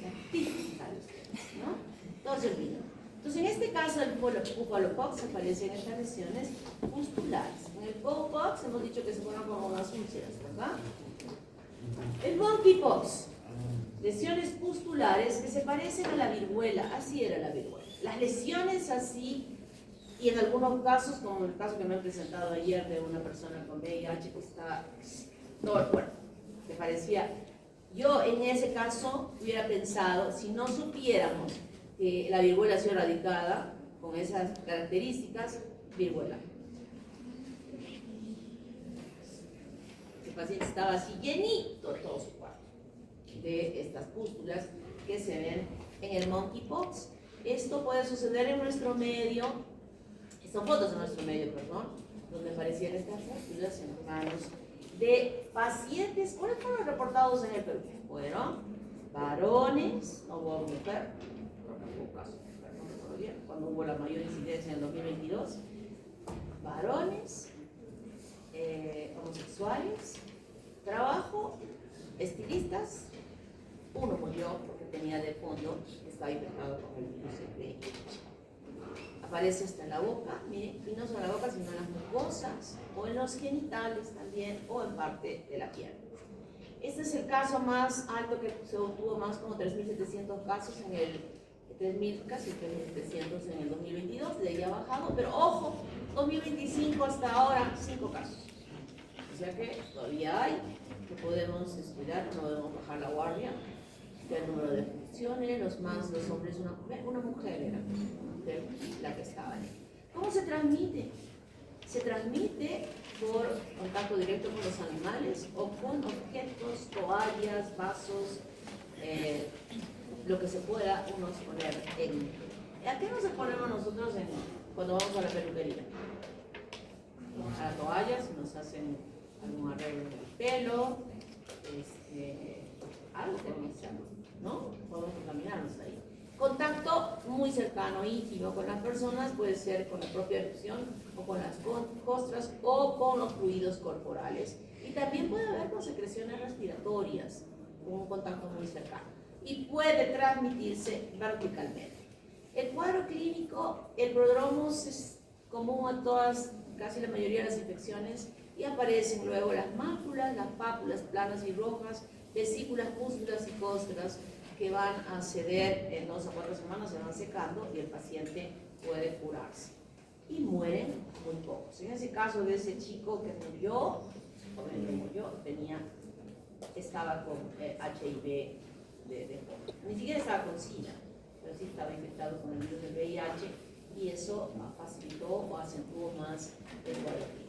La típica de ustedes, ¿no? Entonces, mira. Entonces, en este caso, el Buffalopox aparecen estas lesiones pustulares. En el Cowpox hemos dicho que se forman como unas úlceras, ¿verdad? El Monkeypox, lesiones pustulares que se parecen a la viruela, así era la viruela. Las lesiones así, y en algunos casos, como el caso que me han presentado ayer de una persona con VIH que está todo el cuerpo, que parecía, yo en ese caso hubiera pensado, si no supiéramos que la viruela ha sido erradicada con esas características, viruela. El paciente estaba así llenito todo su cuarto de estas pústulas que se ven en el monkeypox. Esto puede suceder en nuestro medio, son fotos en nuestro medio, perdón, donde aparecían estas pústulas en manos de pacientes. ¿Cuáles fueron reportados en el Perú? Fueron varones, no hubo mujer, cuando hubo la mayor incidencia en el 2022, varones, homosexuales, trabajo, estilistas. Uno murió porque tenía de fondo, estaba infectado con el virus de VIH. Aparece hasta en la boca, miren, y no solo en la boca, sino en las mucosas, o en los genitales también, o en parte de la piel. Este es el caso más alto que se obtuvo, más como 3.700 casos en el 3.000, casi 3.700 en el 2022, de ahí ha bajado, pero ojo, 2025 hasta ahora, 5 casos. O sea que todavía hay, que podemos estudiar, no podemos bajar la guardia, el número de funciones, los hombres, una mujer era la que estaba ahí. ¿Cómo se transmite? Se transmite por contacto directo con los animales o con objetos, toallas, vasos, lo que se pueda uno poner en... ¿A qué nos ponemos nosotros cuando vamos a la peluquería? A la toalla, si nos hacen algún arreglo en el pelo, algo tenemos que hacer, ¿no? Podemos contaminarnos ahí. Contacto muy cercano, íntimo con las personas, puede ser con la propia erupción o con las costras o con los fluidos corporales. Y también puede haber con secreciones respiratorias, con un contacto muy cercano. Y puede transmitirse verticalmente. El cuadro clínico, el prodromos es común a todas, casi la mayoría de las infecciones, y aparecen luego las máculas, las pápulas planas y rojas, vesículas, pústulas y costras, que van a ceder en 2 a 4 semanas, se van secando y el paciente puede curarse. Y mueren muy pocos. En ese caso de ese chico que murió, estaba con HIV de joven. Ni siquiera estaba con SIDA, pero sí estaba infectado con el virus del VIH y eso facilitó o acentuó más el cuadro clínico.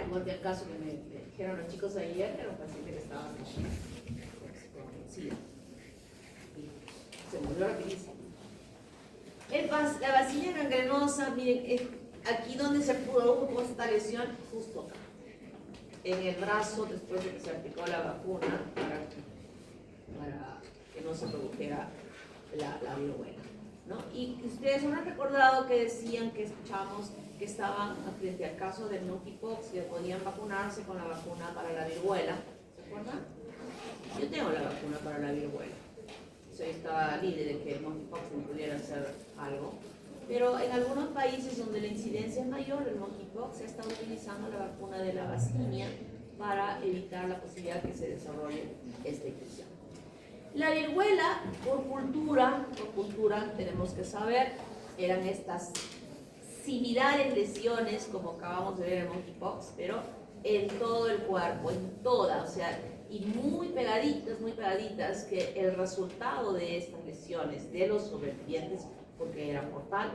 Igual que el caso que me dijeron los chicos ayer, era un paciente que estaba con SIDA y se murió rapidísimo. La vacina gangrenosa, miren, aquí donde se produjo esta lesión, justo acá, en el brazo, después de que se aplicó la vacuna para que no se produjera la viruela, ¿no? Y ustedes no han recordado que decían, que escuchamos que estaban frente al caso del monkeypox, que podían vacunarse con la vacuna para la viruela, ¿se acuerdan? Yo tengo la vacuna para la viruela. Yo estaba libre de que el monkeypox no pudiera hacer algo, pero en algunos países donde la incidencia es mayor, el monkeypox se está utilizando la vacuna de la vaccinia para evitar la posibilidad de que se desarrolle esta infección. La viruela, por cultura, tenemos que saber, eran estas similares lesiones como acabamos de ver en el monkeypox, pero en todo el cuerpo, en toda, o sea, y muy pegaditas, que el resultado de estas lesiones de los sobrevivientes, porque era mortal,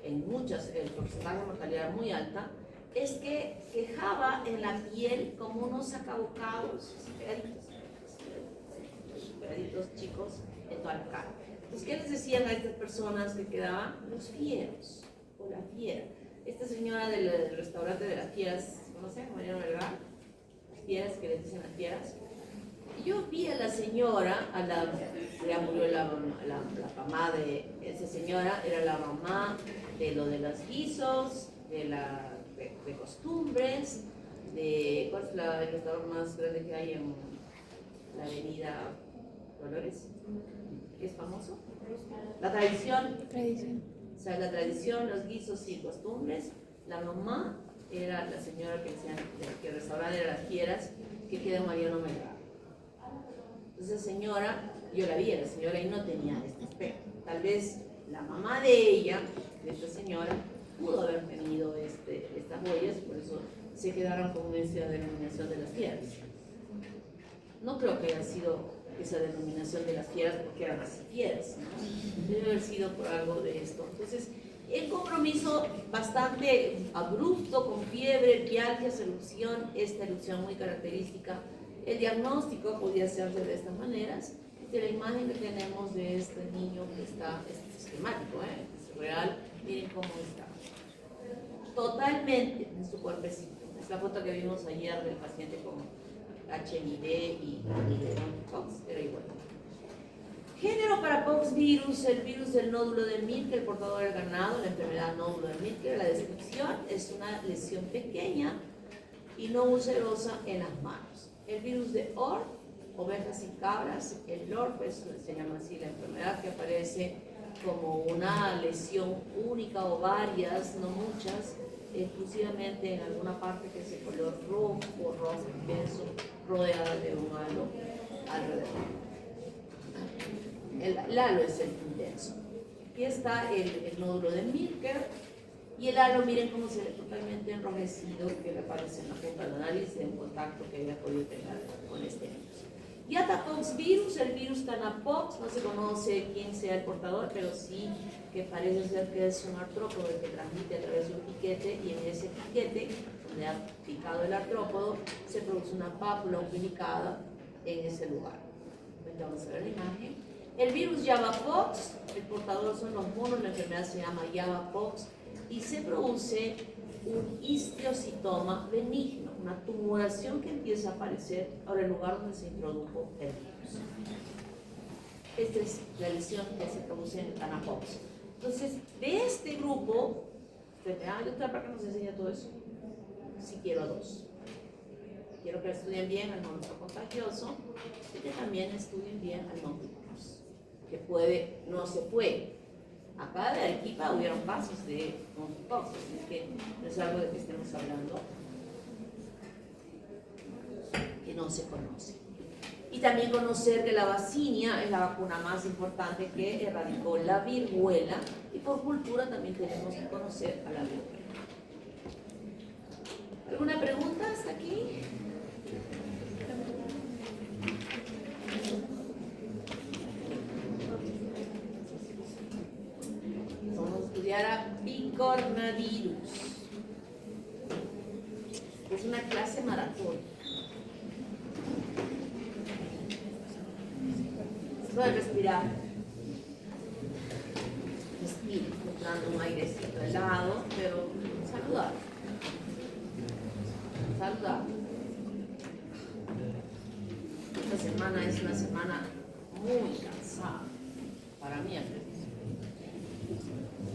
en muchas, el porcentaje de mortalidad era muy alta, es que dejaba en la piel como unos acabocados pegaditos chicos en toda la cara. Entonces, ¿qué les decían a estas personas que quedaban? Los fieros, o la fiera. Esta señora del restaurante de las fieras, ¿conocen? Mariano Vergara, las fieras, que les dicen las fieras. Yo vi a la señora, ya murió la mamá de esa señora, era la mamá de lo de los guisos, de costumbres, ¿cuál es el restaurante más grande que hay en la avenida Dolores? ¿Qué es famoso? La tradición. O sea, la tradición, los guisos y costumbres. La mamá era la señora que decían que el restaurante era las fieras, que queda en Mariano Vergara. Esa señora, yo la vi a la señora y no tenía este aspecto. Tal vez la mamá de ella, de esta señora, pudo haber tenido estas huellas, por eso se quedaron con esa denominación de las fieras. No creo que haya sido esa denominación de las fieras porque eran así fieras, ¿no? Debe haber sido por algo de esto. Entonces, el compromiso bastante abrupto, con fiebre, pialgias, erupción, esta erupción muy característica. El diagnóstico podía hacerse de estas maneras. De la imagen que tenemos de este niño que está, es esquemático, es real, miren cómo está. Totalmente en su cuerpecito. Es la foto que vimos ayer del paciente con HIV y Pox, era igual. Género para Pox virus, el virus del nódulo de Milker, el portador del ganado, la enfermedad nódulo de Milker. La descripción es una lesión pequeña y no ulcerosa en las manos. El virus de OR, ovejas y cabras, el LOR, pues se llama así la enfermedad, que aparece como una lesión única o varias, no muchas, exclusivamente en alguna parte que es de color rojo intenso, rodeada de un halo alrededor. El halo es el intenso. Aquí está el nódulo de Milker. Y el halo, miren cómo se ve totalmente enrojecido, que le aparece en la punta de la nariz de un contacto que había podido tener con este virus. Yatapox virus, el virus Tanapox, no se conoce quién sea el portador, pero sí que parece ser que es un artrópodo el que transmite a través de un piquete, y en ese piquete, donde ha picado el artrópodo, se produce una pápula umbilicada en ese lugar. Ahorita vamos a ver la imagen. El virus Javapox, el portador son los monos, la enfermedad se llama Javapox, y se produce un histiocitoma benigno, una tumoración que empieza a aparecer ahora en el lugar donde se introdujo el virus. Esta es la lesión que se produce en Anapox. Entonces, de este grupo, doctora, ¿para qué nos enseña todo eso? Sí quiero dos. Quiero que estudien bien al monstruo contagioso y que también estudien bien al monkeypox, que puede, no se puede. Acá de Arequipa hubieron casos de monkeypox, así que no es algo de que estemos hablando que no se conoce. Y también conocer que la vaccinia es la vacuna más importante que erradicó la viruela, y por cultura también tenemos que conocer a la viruela. ¿Alguna pregunta hasta aquí? Vamos a estudiar a picornavirus. Es una clase maratón. Puede respirar. Respira, entrando un airecito helado, pero saludable. Saludable. Esta semana es una semana muy cansada para mí, al menos.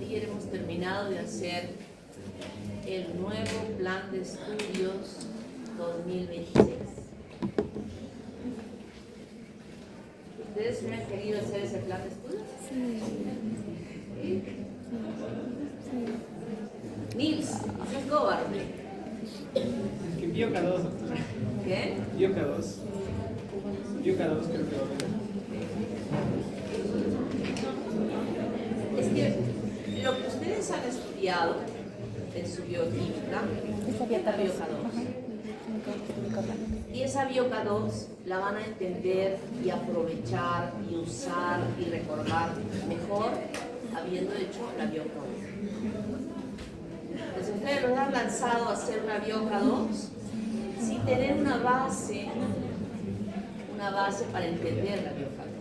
Ayer hemos terminado de hacer el nuevo plan de estudios 2026. ¿Ustedes hubieran querido hacer ese plan de estudios? Sí. ¿Sí? Nils, no es cobarde. Es que Bioca 2, doctora. ¿Qué? Bioca 2. Bioca 2 creo que va a haber. Es que lo que ustedes han estudiado en su bioquímica es la bioca 2. Y esa bioca 2 la van a entender y aprovechar y usar y recordar mejor habiendo hecho la bioca 1. Entonces ustedes los han lanzado a hacer una bioca 2 sin tener una base para entender la bioca 2.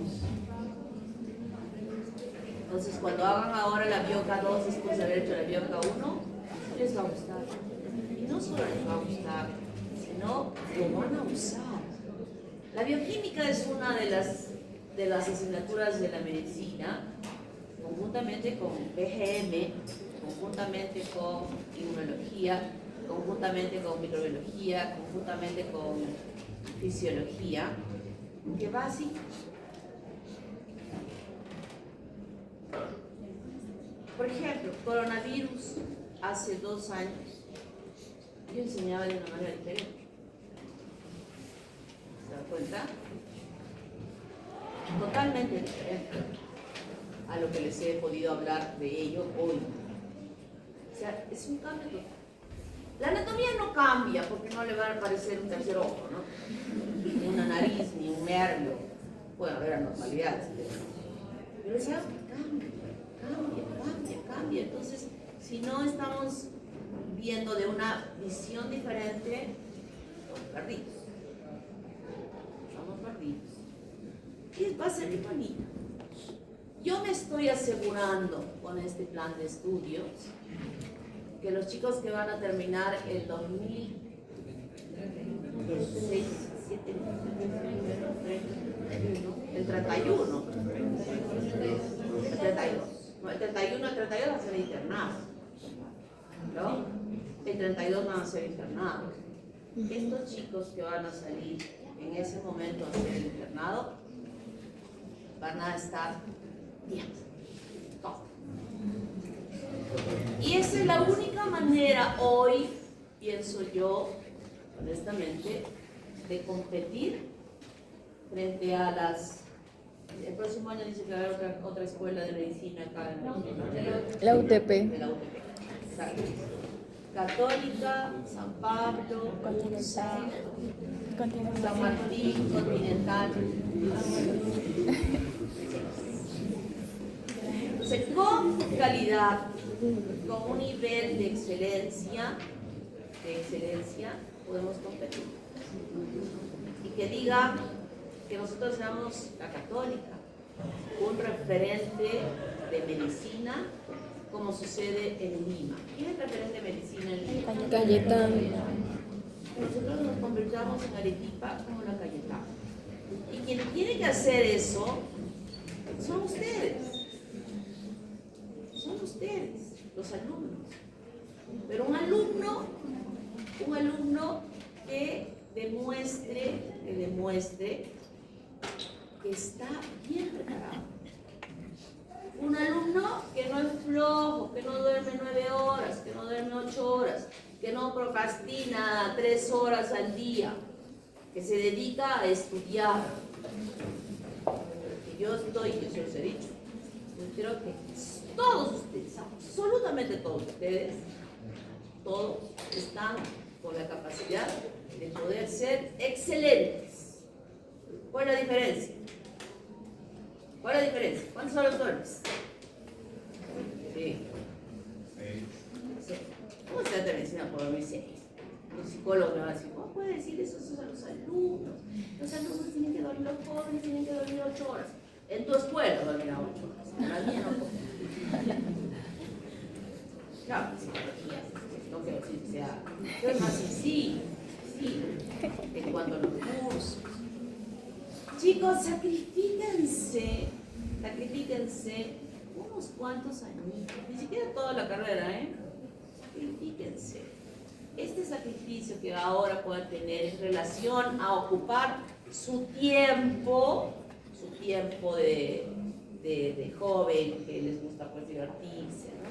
Entonces cuando hagan ahora la bioca 2 después de haber hecho la bioca 1, les va a gustar. Y no solo les va a gustar, sino lo van a usar. La bioquímica es una de las asignaturas de la medicina, conjuntamente con BGM, conjuntamente con inmunología, conjuntamente con microbiología, conjuntamente con fisiología, que básica. Por ejemplo, coronavirus, hace 2 años, yo enseñaba de una manera diferente. ¿Se dan cuenta? Totalmente diferente a lo que les he podido hablar de ello hoy. O sea, es un cambio total. La anatomía no cambia porque no le va a aparecer un tercer ojo, ¿no? Ni una nariz, ni un nervio. Puede haber anormalidades, pero es algo que cambia. Entonces, si no estamos viendo de una visión diferente, estamos perdidos. Y va a ser muy bonito. Yo me estoy asegurando con este plan de estudios que los chicos que van a terminar el el 31, el 31 van a ser internados, ¿no? El 32 van a ser internados. Estos chicos que van a salir en ese momento a hacer el internado van a estar bien. Y esa es la única manera hoy, pienso yo, honestamente, de competir frente a las... El próximo año dice que va a haber otra escuela de medicina acá en México. La UTP. De la UTP. Exacto. Católica, San Pablo, Continental. San Martín, Continental. Entonces, con calidad, con un nivel de excelencia, podemos competir. Y que diga que nosotros seamos la Católica, un referente de medicina, como sucede en Lima. ¿Quién es referente de medicina en Lima? Cayetano. Nosotros nos convirtamos en Arequipa como la Cayetano. Y quien tiene que hacer eso Son ustedes. Son ustedes, los alumnos. Pero un alumno que demuestre que está bien preparado. Un alumno que no es flojo, que no duerme 9 horas, que no duerme 8 horas, que no procrastina 3 horas al día, que se dedica a estudiar. Yo se los he dicho, yo creo que todos ustedes, absolutamente todos ustedes, todos están con la capacidad de poder ser excelentes. ¿Cuál es la diferencia? ¿Cuál es la diferencia? ¿Cuántos son los duermes? Sí. ¿Cómo se trata de medicina por dormir 6? Los psicólogos me van a decir, ¿cómo puede decir eso a los alumnos? Los alumnos tienen que dormir, los jóvenes tienen que dormir 8 horas. En tu escuela dormirán 8 horas, en la mía no. Claro, psicología, no quiero decir que sea, pero es más sencillo, sí, en cuanto a los cursos. Chicos, sacrifíquense unos cuantos añitos, ni siquiera toda la carrera, sacrifíquense. Este sacrificio que ahora puedan tener en relación a ocupar su tiempo de joven que les gusta pues divertirse, ¿no?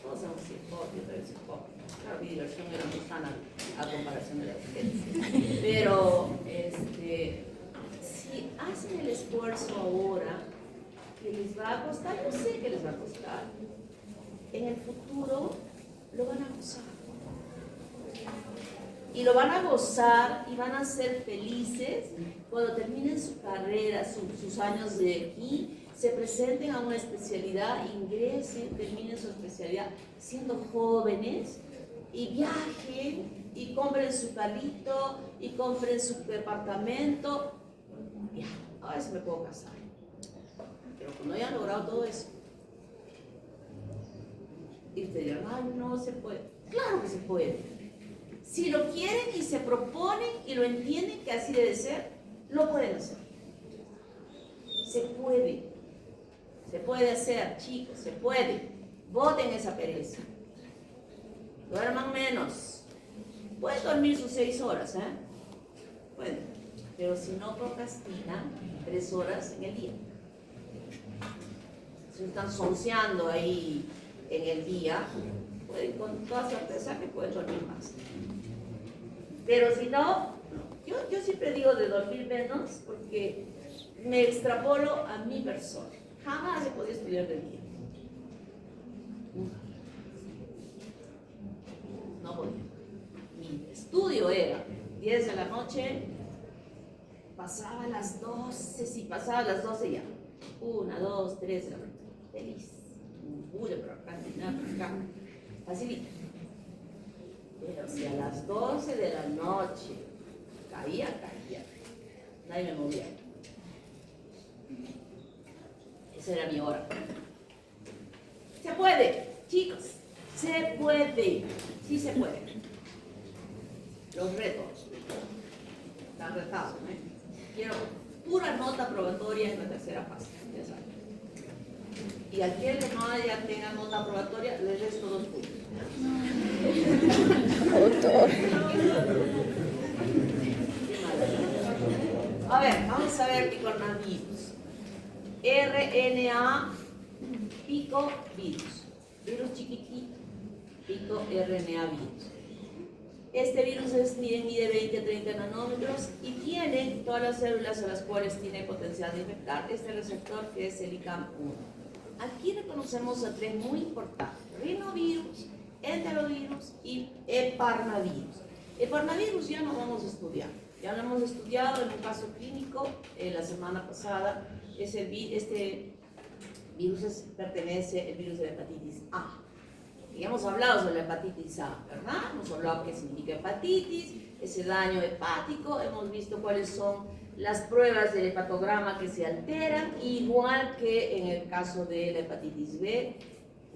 Todos somos hijos, yo también soy joven. Claro, mi diversión era muy sana a comparación de la de ustedes. Pero, si hacen el esfuerzo ahora, que les va a costar, yo sé que les va a costar, en el futuro lo van a gozar. Y lo van a gozar y van a ser felices cuando terminen su carrera, sus años de aquí, se presenten a una especialidad, ingresen, terminen su especialidad siendo jóvenes y viajen y compren su carrito y compren su departamento. Ya, ahora sí me puedo casar. Pero cuando hayan logrado todo eso, y ustedes dirán, ay, no se puede. Claro que se puede. Si lo quieren y se proponen y lo entienden que así debe ser, lo pueden hacer. Se puede. Se puede hacer, chicos, se puede. Voten esa pereza. Duerman menos. Pueden dormir sus 6 horas, pueden. Pero si no procrastinan, 3 horas en el día. Si están sonceando ahí en el día, pueden con toda certeza que pueden dormir más. Pero si no, yo siempre digo de dormir menos porque me extrapolo a mi persona. Jamás he podido estudiar de día. No podía. Mi estudio era 10 de la noche, pasaba a las 12, sí, pasaba a las 12 ya. 1, 2, 3 de la mañana. Feliz. Bulle por acá, nada por acá. Facilita. Pero si a las 12 de la noche caía. Nadie me movía. Esa era mi hora. Se puede, chicos. Se puede. Sí se puede. Los retos. Están retados, Quiero pura nota probatoria en la tercera fase. Ya saben. Y aquel que no tenga nota probatoria, le resto 2 puntos. A ver, vamos a ver coronavirus. RNA pico virus. Virus chiquitito, pico RNA virus. Este virus mide 20 a 30 nanómetros y tiene todas las células a las cuales tiene potencial de infectar este receptor que es el ICAM-1. Aquí reconocemos a 3 muy importantes: rinovirus, enterovirus y heparnavirus. Heparnavirus ya no vamos a estudiar, ya lo hemos estudiado en un caso clínico la semana pasada. Este virus pertenece al virus de la hepatitis A. Y hemos hablado sobre la hepatitis A, ¿verdad? Hemos hablado qué significa hepatitis, ese daño hepático, hemos visto cuáles son las pruebas del hepatograma que se alteran, igual que en el caso de la hepatitis B.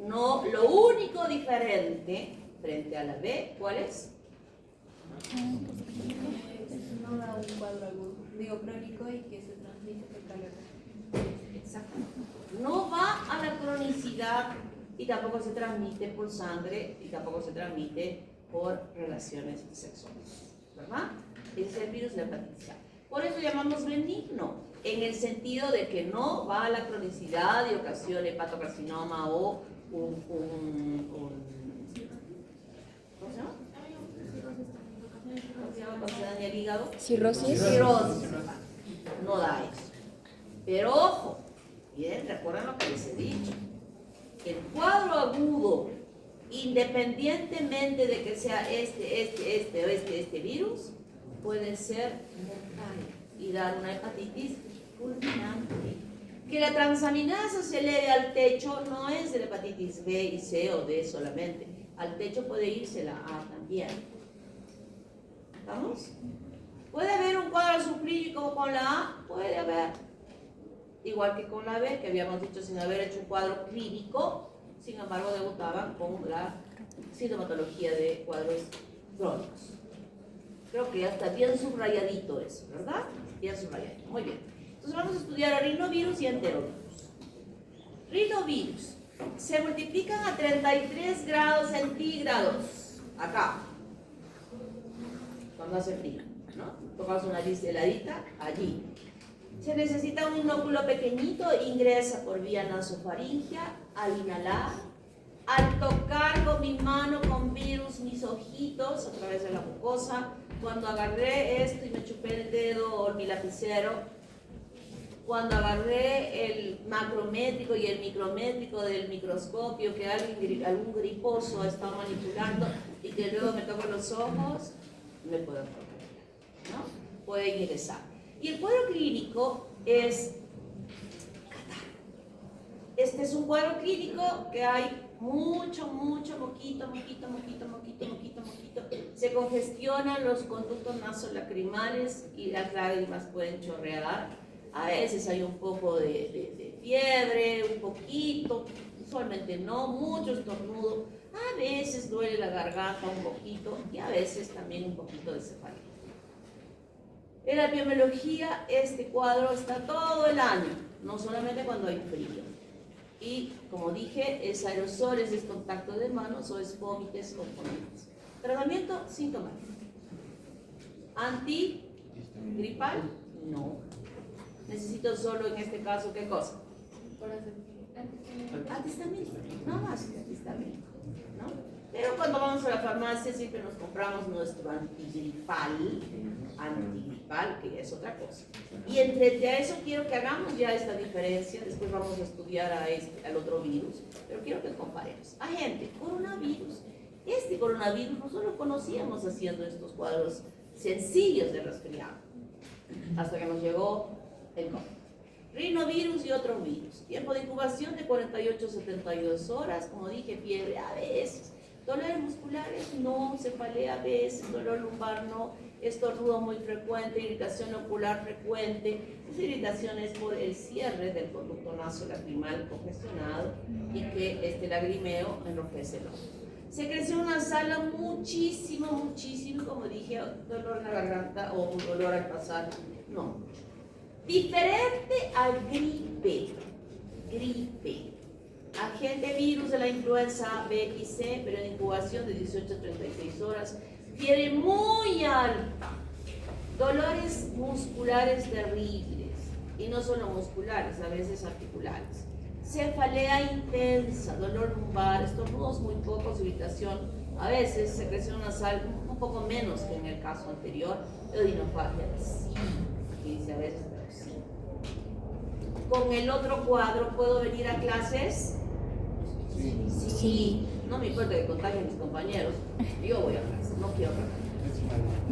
No, lo único diferente frente a la B, ¿cuál es? No da un cuadro agudo, digo crónico, y que se transmite fecalmente. Exactamente. No va a la cronicidad y tampoco se transmite por sangre y tampoco se transmite por relaciones sexuales, ¿verdad? Ese es el virus de la hepatitis A. Por eso llamamos benigno, en el sentido de que no va a la cronicidad y ocasiona hepatocarcinoma o ¿cómo se llama? ¿Cómo se llama cuando se daña el hígado? Cirrosis. Cirrosis. No da eso. Pero ojo, bien, recuerden lo que les he dicho. El cuadro agudo, independientemente de que sea este virus, puede ser mortal y dar una hepatitis fulminante. Que la transaminasa se eleve al techo no es de la hepatitis B y C o D solamente. Al techo puede irse la A también. ¿Estamos? ¿Puede haber un cuadro subclínico con la A? Puede haber. Igual que con la B, que habíamos dicho sin haber hecho un cuadro clínico, sin embargo debutaban con la sintomatología de cuadros crónicos. Creo que ya está bien subrayadito eso, ¿verdad? Bien subrayadito, muy bien. Entonces vamos a estudiar a rinovirus y enterovirus. Rinovirus se multiplican a 33 grados centígrados, acá, cuando hace frío, ¿no? Tocamos una nariz heladita, allí. Se necesita un inóculo pequeñito, ingresa por vía nasofaringea al inhalar, al tocar con mi mano con virus mis ojitos a través de la mucosa. Cuando agarré esto y me chupé el dedo o mi lapicero, cuando agarré el macrométrico y el micrométrico del microscopio que algún griposo está manipulando y que luego me toca los ojos, me puedo tocar, ¿no? Puede ingresar. Y el cuadro clínico es catarro. Este es un cuadro clínico que hay mucho moquito. Se congestionan los conductos nasolacrimales y las lágrimas pueden chorrear. A veces hay un poco de fiebre, un poquito, usualmente no, mucho estornudo. A veces duele la garganta un poquito y a veces también un poquito de cefalea. En la epidemiología, este cuadro está todo el año, no solamente cuando hay frío. Y, como dije, es aerosoles, es contacto de manos o es vómites o fonitis. Tratamiento sintomático. ¿Antigripal? No. Necesito solo, en este caso, ¿qué cosa? Antihistamínico. Nada más antihistamínico, ¿no? Pero cuando vamos a la farmacia siempre nos compramos nuestro antigripal, que es otra cosa. Y entre a eso quiero que hagamos ya esta diferencia, después vamos a estudiar al otro virus, pero quiero que comparemos. Agente, coronavirus. Este coronavirus nosotros lo conocíamos haciendo estos cuadros sencillos de resfriado, hasta que nos llegó el COVID. Rinovirus y otros virus. Tiempo de incubación de 48 a 72 horas, como dije, fiebre a veces. Dolores musculares no, cefalea a veces, dolor lumbar no, estornudo muy frecuente, irritación ocular frecuente. Esa irritación es por el cierre del conducto nasolacrimal congestionado y que este lagrimeo enrojece el ojo. Secreción nasal muchísimo, como dije, dolor en la garganta o un dolor al pasar, no. Diferente al gripe. Agente virus de la influenza B y C, pero en incubación de 18 a 36 horas, fiebre muy alta, dolores musculares terribles, y no solo musculares, a veces articulares, cefalea intensa, dolor lumbar, estornudos muy pocos, irritación, a veces secreción nasal un poco menos que en el caso anterior, odinofagia, sí, aquí dice a veces, pero sí. Con el otro cuadro, ¿puedo venir a clases? Sí. No me importa que contagien mis compañeros, yo voy a clases, no quiero clases.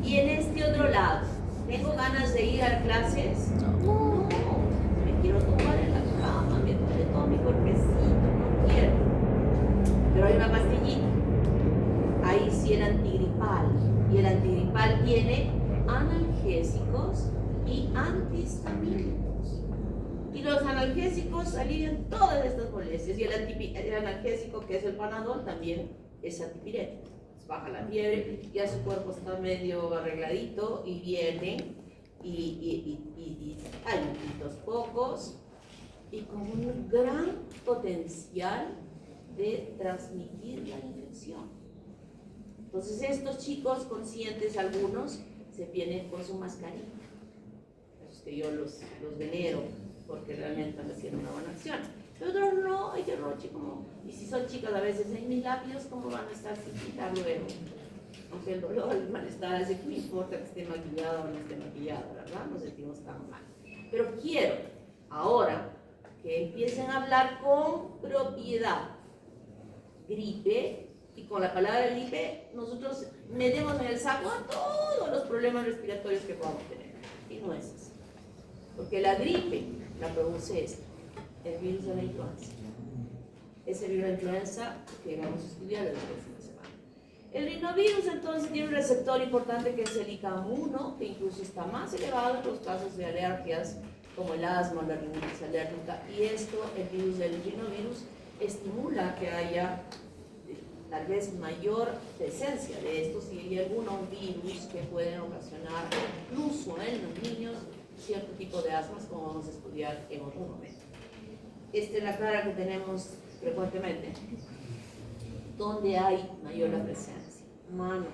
Y en este otro lado, ¿tengo ganas de ir a clases? No, me quiero tomar en la cama, me duele todo mi cuerpecito, no quiero. Pero hay una pastillita, ahí sí el antigripal, y el antigripal tiene analgésicos y antihistamínicos. Y los analgésicos alivian todas estas molestias. Y el analgésico, que es el Panadol, también es antipirético. Baja la fiebre, ya su cuerpo está medio arregladito y viene. Y hay moquitos pocos. y con un gran potencial de transmitir la infección. Entonces estos chicos conscientes, algunos, se vienen con su mascarilla. Es que yo los venero porque realmente están haciendo una buena acción. Pero otros no, hay que roche como, y si son chicas a veces en mis labios, ¿cómo van a estar sin quitar luego? Aunque el dolor, el malestar hace que me importa que esté maquillada o no esté maquillada, ¿verdad? Nos sentimos tan mal. Pero quiero ahora que empiecen a hablar con propiedad. Gripe, y con la palabra gripe nosotros metemos en el saco a todos los problemas respiratorios que podamos tener. Y no es así. Porque la gripe la produce el virus de la influenza. Ese virus de la influenza que vamos a estudiar la próxima semana. El rinovirus entonces tiene un receptor importante que es el ICAM1, que incluso está más elevado en los casos de alergias como el asma o la rinitis alérgica. Y esto, el virus del rinovirus, estimula que haya tal vez mayor presencia de estos y hay algunos virus que pueden ocasionar incluso en los niños cierto tipo de asmas, como vamos a estudiar en otro momento. Esta es la cara que tenemos frecuentemente. ¿Dónde hay mayor la presencia? Manos.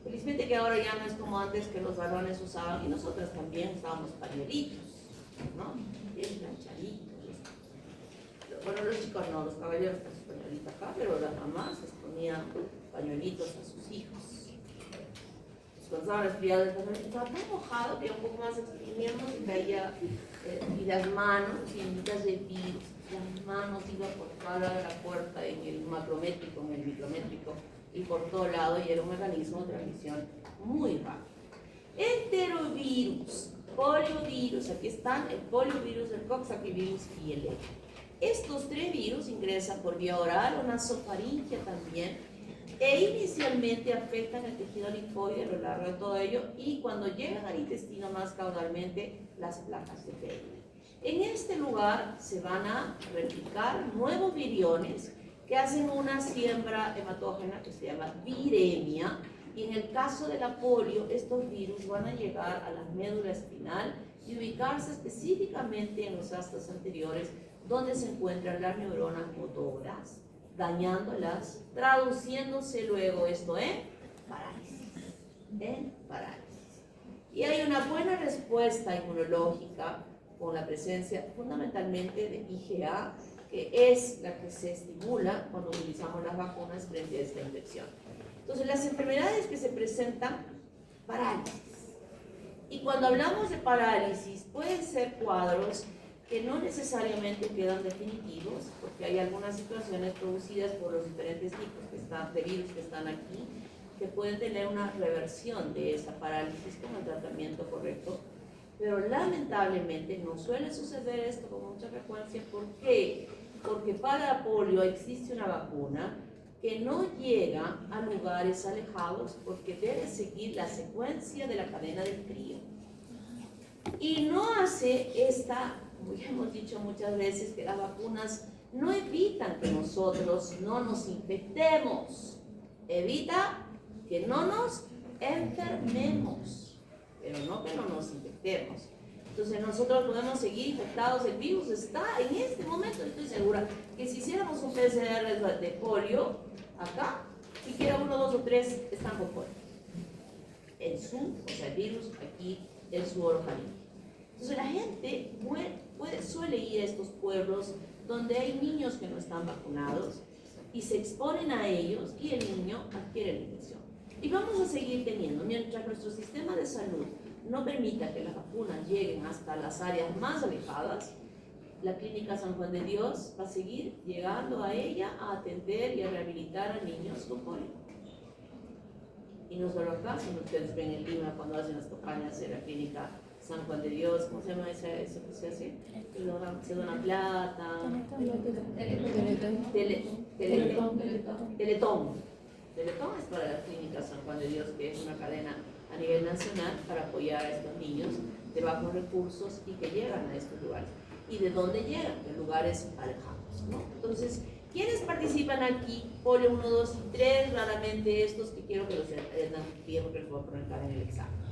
Felizmente que ahora ya no es como antes que los varones usaban, y nosotras también usábamos pañuelitos, ¿no? Bien planchaditos. Bueno, los chicos no, los caballeros con su pañuelito acá, pero las mamás les ponían pañuelitos a sus hijos. Cuando estaban resfriados, el pañuelito estaba tan mojado que un poco más exprimíamos y caía, y las manos llenitas de virus. Las manos iban por toda la puerta, en el macrométrico, en el micrométrico, y por todo lado, y era un mecanismo de transmisión muy rápido. Enterovirus, poliovirus, aquí están el poliovirus, el coxsackie-virus y el EPI. Estos tres virus ingresan por vía oral o nasofaringia también, e inicialmente afectan el tejido linfoide a lo largo de todo ello, y cuando llegan al intestino más caudalmente, las placas de Beyler. En este lugar se van a replicar nuevos viriones que hacen una siembra hematógena que se llama viremia, y en el caso de la polio, estos virus van a llegar a la médula espinal y ubicarse específicamente en los astas anteriores, donde se encuentran las neuronas motoras, dañándolas, traduciéndose luego esto en parálisis. Y hay una buena respuesta inmunológica con la presencia fundamentalmente de IgA, que es la que se estimula cuando utilizamos las vacunas frente a esta infección. Entonces, las enfermedades que se presentan, parálisis. Y cuando hablamos de parálisis, pueden ser cuadros que no necesariamente quedan definitivos, porque hay algunas situaciones producidas por los diferentes tipos de virus que están aquí, que pueden tener una reversión de esa parálisis con el tratamiento correcto, pero lamentablemente no suele suceder esto con mucha frecuencia. ¿Por qué? Porque para la polio existe una vacuna que no llega a lugares alejados porque debe seguir la secuencia de la cadena del frío. Y no hace esta, como ya hemos dicho muchas veces, que las vacunas no evitan que nosotros no nos infectemos, evita que no nos enfermemos, pero no que no nos infectemos. Entonces nosotros podemos seguir infectados, el virus está en este momento, estoy segura que si hiciéramos un PCR de polio, acá, siquiera 1, 2 o 3 están con polio. O sea, el virus aquí en su orofaringe. Entonces la gente suele ir a estos pueblos donde hay niños que no están vacunados y se exponen a ellos y el niño adquiere la infección. Y vamos a seguir teniendo, mientras nuestro sistema de salud no permita que las vacunas lleguen hasta las áreas más alejadas, la Clínica San Juan de Dios va a seguir llegando a ella a atender y a rehabilitar a niños con polio. Y no solo acá, sino ustedes ven en Lima cuando hacen las campañas de la Clínica San Juan de Dios, ¿cómo se llama eso que se hace? Se dona plata. Teletón. Teletón es para la Clínica San Juan de Dios, que es una cadena a nivel nacional para apoyar a estos niños de bajos recursos y que llegan a estos lugares. ¿Y de dónde llegan? De lugares alejados, ¿no? Entonces, ¿quiénes participan aquí? Polio 1, 2 y 3, raramente estos que quiero que los entiendan bien porque los voy a poner acá en el examen.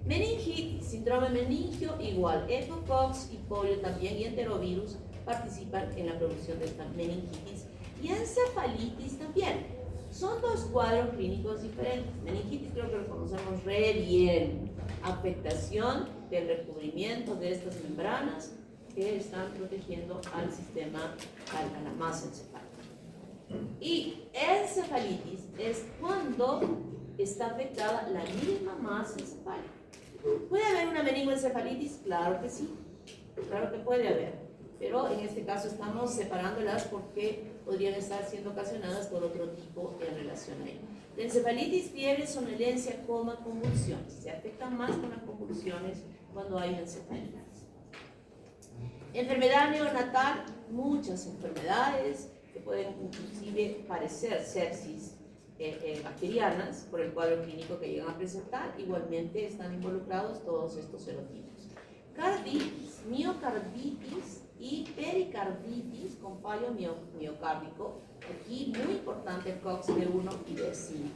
Meningitis, síndrome meningio igual, ecocox y polio también y enterovirus participan en la producción de esta meningitis y encefalitis también. Son dos cuadros clínicos diferentes. Meningitis creo que lo conocemos re bien. Afectación del recubrimiento de estas membranas que están protegiendo al sistema, a la masa encefálica. Y encefalitis es cuando está afectada la misma masa encefálica. ¿Puede haber una meningoencefalitis? Claro que sí, claro que puede haber, pero en este caso estamos separándolas porque podrían estar siendo ocasionadas por otro tipo de relación ahí. La encefalitis, fiebre, somnolencia, coma, convulsiones. Se afectan más con las convulsiones cuando hay encefalitis. Enfermedad neonatal, muchas enfermedades que pueden inclusive parecer sepsis bacterianas por el cuadro clínico que llegan a presentar. Igualmente están involucrados todos estos serotipos. Carditis, miocarditis y pericarditis con fallo miocárdico. Aquí muy importante el COX B1 y B5.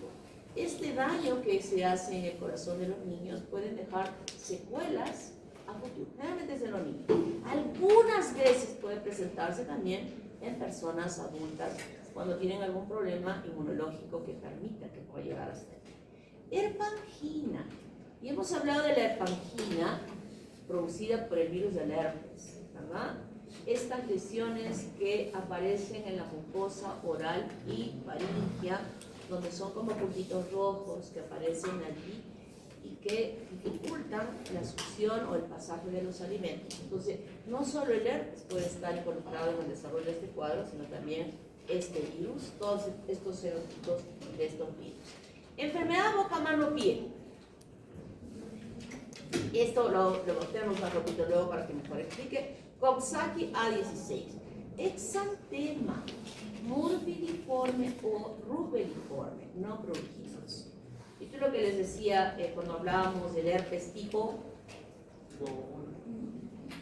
Este daño que se hace en el corazón de los niños pueden dejar secuelas a futuro. Generalmente es en los niños. Algunas veces puede presentarse también en personas adultas cuando tienen algún problema inmunológico que permita que pueda llegar hasta ahí. Herpangina. Y hemos hablado de la herpangina producida por el virus del herpes, ¿verdad? Estas lesiones que aparecen en la mucosa oral y faríngea, donde son como puntitos rojos que aparecen allí y que dificultan la succión o el pasaje de los alimentos. Entonces, no solo el herpes puede estar involucrado en el desarrollo de este cuadro, sino también este virus, todos estos serotipos de estos virus. Enfermedad boca, mano, pie. Esto lo mostramos un ratito luego para que mejor explique. Coxsackie A16. Exantema, morbilliforme o rubeliforme, no pruriginos. Esto es lo que les decía cuando hablábamos del herpes tipo.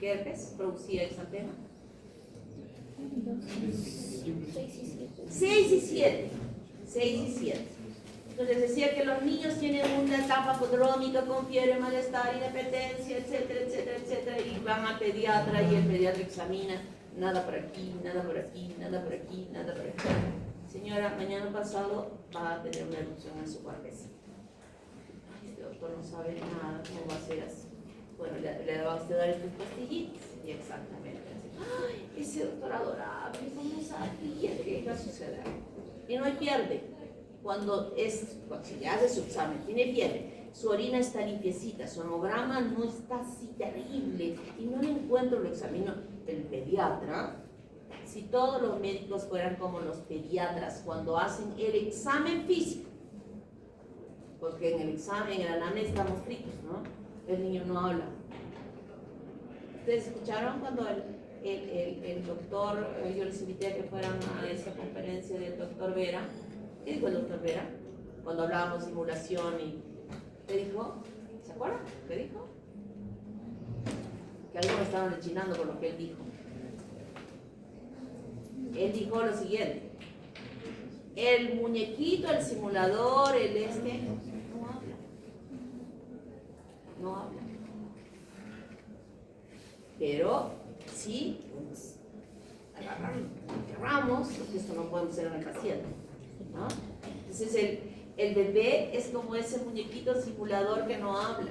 ¿Qué herpes producía exantema? 6 y 7. Entonces decía que los niños tienen una etapa prodrómica con fiebre, malestar, inapetencia, etcétera, etcétera, etcétera, y van al pediatra y el pediatra examina, nada por aquí, nada por aquí, nada por aquí, nada por aquí. Señora, mañana pasado va a tener una erupción en su cabeza. Este doctor no sabe nada, ¿cómo va a ser así? Bueno, le va a usted dar estos pastillitas y exactamente así. Ay, ese doctor adorable, ¿cómo sabía que iba a suceder? Y no hay pierde. Cuando se hace su examen, tiene fiebre, su orina está limpiecita, su hemograma no está así terrible y no le encuentro, lo examino el pediatra. Si todos los médicos fueran como los pediatras cuando hacen el examen físico, porque en el examen, en el anamnesis estamos fritos, ¿no? El niño no habla. ¿Ustedes escucharon cuando el doctor, yo les invité a que fueran a esa conferencia del doctor Vera? ¿Qué dijo el doctor Vera? Cuando hablábamos de simulación y ¿qué dijo? ¿Se acuerdan? ¿Qué dijo? Que algunos estaban rechinando por lo que él dijo. Él dijo lo siguiente: el muñequito, el simulador, no habla. Pero sí, pues, agarramos, porque esto no podemos hacer en el paciente, ¿no? Entonces el bebé es como ese muñequito simulador que no habla.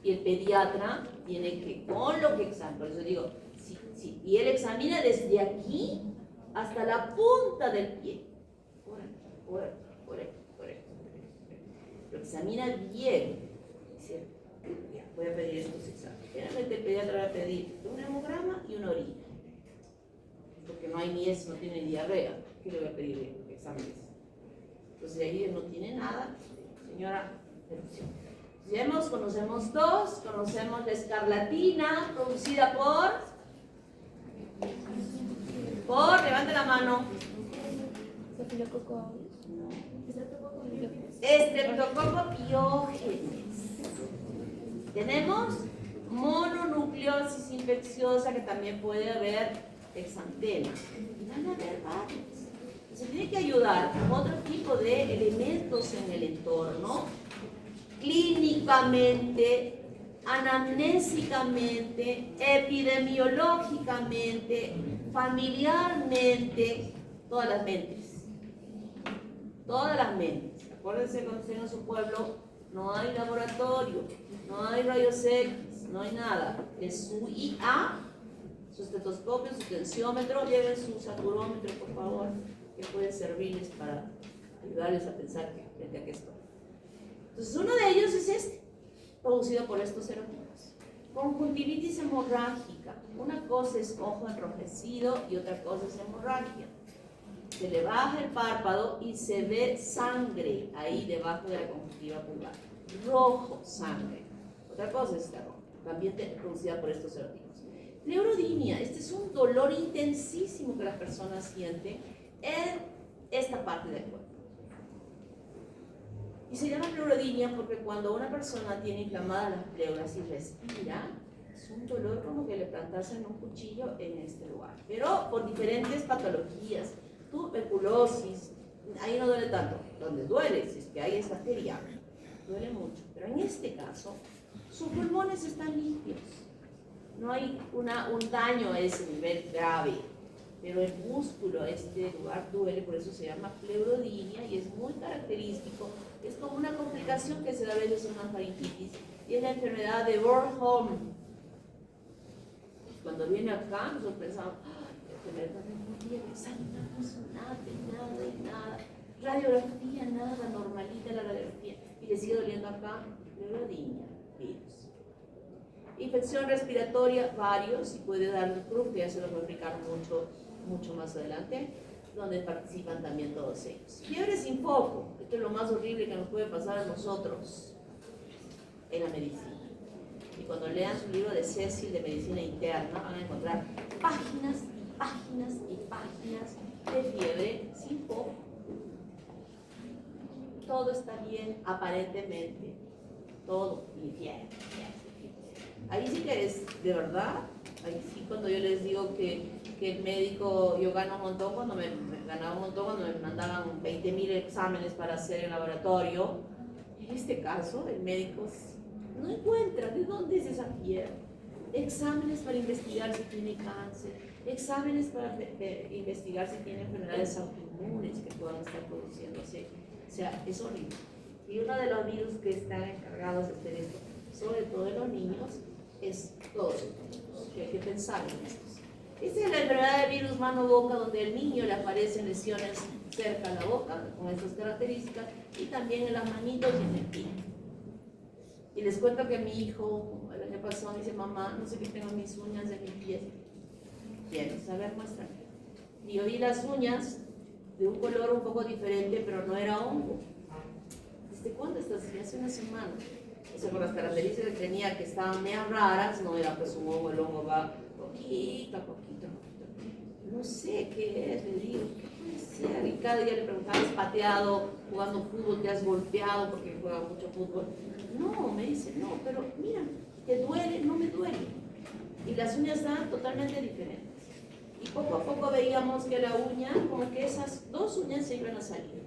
Y el pediatra tiene que, con lo que examina, por eso digo, sí, y él examina desde aquí hasta la punta del pie. Por ahí. Lo examina bien. Dice, ya, voy a pedir estos exámenes. Generalmente el pediatra va a pedir un hemograma y una orina. Porque no hay ni eso, no tiene diarrea. ¿Qué le voy a pedir exámenes? Entonces ahí no tiene nada. Señora, erupción. Conocemos dos, conocemos la escarlatina producida levante la mano. Streptococo piógenes. Tenemos mononucleosis infecciosa, que también puede haber exantema. Y van a haber varios. Se tiene que ayudar con otro tipo de elementos en el entorno. clínicamente, anamnésicamente, epidemiológicamente, familiarmente, todas las mentes. Todas las mentes. Acuérdense cuando estén en su pueblo, no hay laboratorio, no hay rayos X, no hay nada. Es su IA, su estetoscopio, su tensiómetro, lleven su saturómetro, por favor, que puede servirles para ayudarles a pensar frente a qué estoy. Entonces, uno de ellos es este, producido por estos serotipos. Conjuntivitis hemorrágica. Una cosa es ojo enrojecido y otra cosa es hemorragia. Se le baja el párpado y se ve sangre ahí debajo de la conjuntiva pulvar. Rojo, sangre. Otra cosa es esta roja, también producida por estos serotipos. Pleurodimia. Este es un dolor intensísimo que las personas sienten en esta parte del cuerpo. Y se llama pleurodimia porque cuando una persona tiene inflamadas las pleuras y respira, es un dolor como que le plantasen un cuchillo en este lugar. Pero por diferentes patologías, tuberculosis, ahí no duele tanto. Donde duele, si es que hay es bacteria, duele mucho. Pero en este caso, sus pulmones están limpios. No hay un daño a ese nivel grave. Pero el músculo, este lugar duele, por eso se llama pleurodimia y es muy característico. Es como una complicación que se da a veces en una faringitis y es la enfermedad de Bornholm. Cuando viene acá, nosotros pensamos, examinamos nada, radiografía, nada, normalita la radiografía y le sigue doliendo acá, pleurodimia, virus. Infección respiratoria, varios, y puede dar el proof, que ya se los voy a explicar mucho más adelante, donde participan también todos ellos. Fiebre sin foco, esto es lo más horrible que nos puede pasar a nosotros en la medicina. Y cuando lean su libro de Cecil de medicina interna, van a encontrar páginas y páginas y páginas de fiebre sin foco. Todo está bien, aparentemente, todo, y fiebre. Ahí sí que es, de verdad, ahí sí cuando yo les digo que el médico, yo gano un montón cuando me ganaba un montón cuando me mandaban 20.000 exámenes para hacer el laboratorio. En este caso, el médico no encuentra de dónde es esa fiebre. Exámenes para investigar si tiene cáncer, exámenes para investigar si tiene enfermedades autoinmunes que puedan estar produciéndose. O sea, es horrible. Y uno de los virus que están encargados de hacer esto, sobre todo en los niños, es todos estos, que hay que pensar en estos. Esta es la enfermedad de virus mano-boca, donde al niño le aparecen lesiones cerca a la boca, con estas características, y también en las manitos y en el pie. Y les cuento que mi hijo, el año pasado, me dice, mamá, no sé qué tengo mis uñas de mi pie. ¿Quieres? A ver, muéstrame. Y yo vi las uñas de un color un poco diferente, pero no era hongo. ¿Desde cuándo estás así? Hace una semana. O sea, con las características que tenía, que estaban medio raras, no era pues un hongo, el hongo va poquito a poquito. No sé qué es, le digo, ¿qué puede ser? Y cada día le preguntaba, ¿has pateado jugando fútbol? ¿Te has golpeado porque juega mucho fútbol? No, me dice, no, pero mira, ¿te duele? No me duele. Y las uñas estaban totalmente diferentes. Y poco a poco veíamos que la uña, como que esas dos uñas se iban a salir.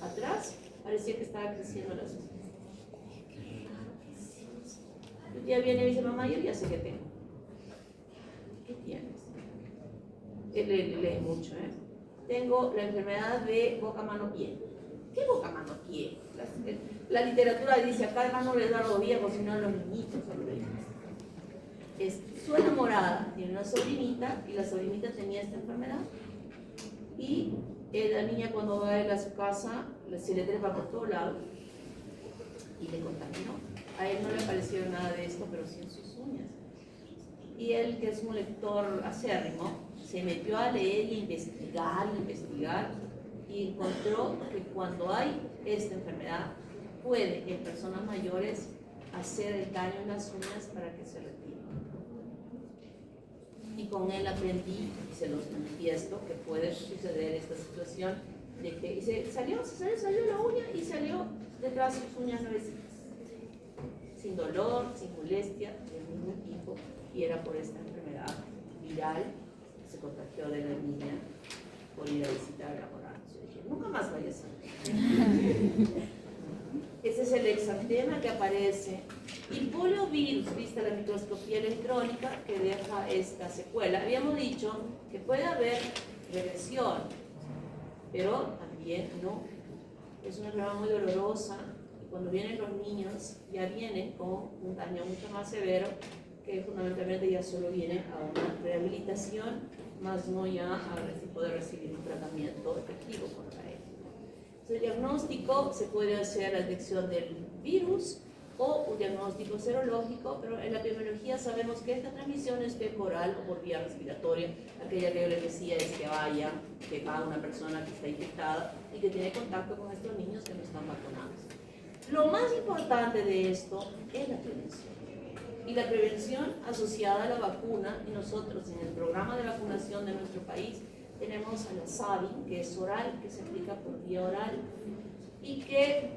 Atrás parecía que estaba creciendo las uñas. Un día viene y dice, mamá, yo ya sé qué tengo. ¿Qué tienes? Él lee mucho, ¿eh? Tengo la enfermedad de boca-mano-pie. ¿Qué boca-mano-pie? La literatura dice, acá hermano no les da a los viejos, sino a los niñitos, a los bebés. Es su enamorada, tiene una sobrinita, y la sobrinita tenía esta enfermedad. Y la niña cuando va a su casa, se le trepa por todo lado y le contaminó. A él no le pareció nada de esto, pero sí en sus uñas. Y él, que es un lector acérrimo, se metió a leer y investigar, y encontró que cuando hay esta enfermedad, puede en personas mayores hacer el daño en las uñas para que se retiren. Y con él aprendí, y se los manifiesto, que puede suceder esta situación de que salió la uña y salió detrás de sus uñas nuevecitas. Sin dolor, sin molestia, de ningún tipo, y era por esta enfermedad viral que se contagió de la niña por ir a visitar al laboratorio. Yo dije, nunca más vayas a ver. Ese es el exantema que aparece, y poliovirus, vista la microscopía electrónica, que deja esta secuela. Habíamos dicho que puede haber regresión, pero también no. Es una enfermedad muy dolorosa, y cuando vienen los niños ya vienen con un daño mucho más severo, que fundamentalmente ya solo vienen a una rehabilitación, más no ya a poder recibir un tratamiento efectivo contra él. El diagnóstico se puede hacer la detección del virus o un diagnóstico serológico, pero en la epidemiología sabemos que esta transmisión es fecal o por vía respiratoria. Aquella que yo les decía es que va una persona que está infectada y que tiene contacto con estos niños que no están vacunados. Lo más importante de esto es la prevención. Y la prevención asociada a la vacuna, y nosotros en el programa de vacunación de nuestro país tenemos a la SAVI, que es oral, que se aplica por vía oral y que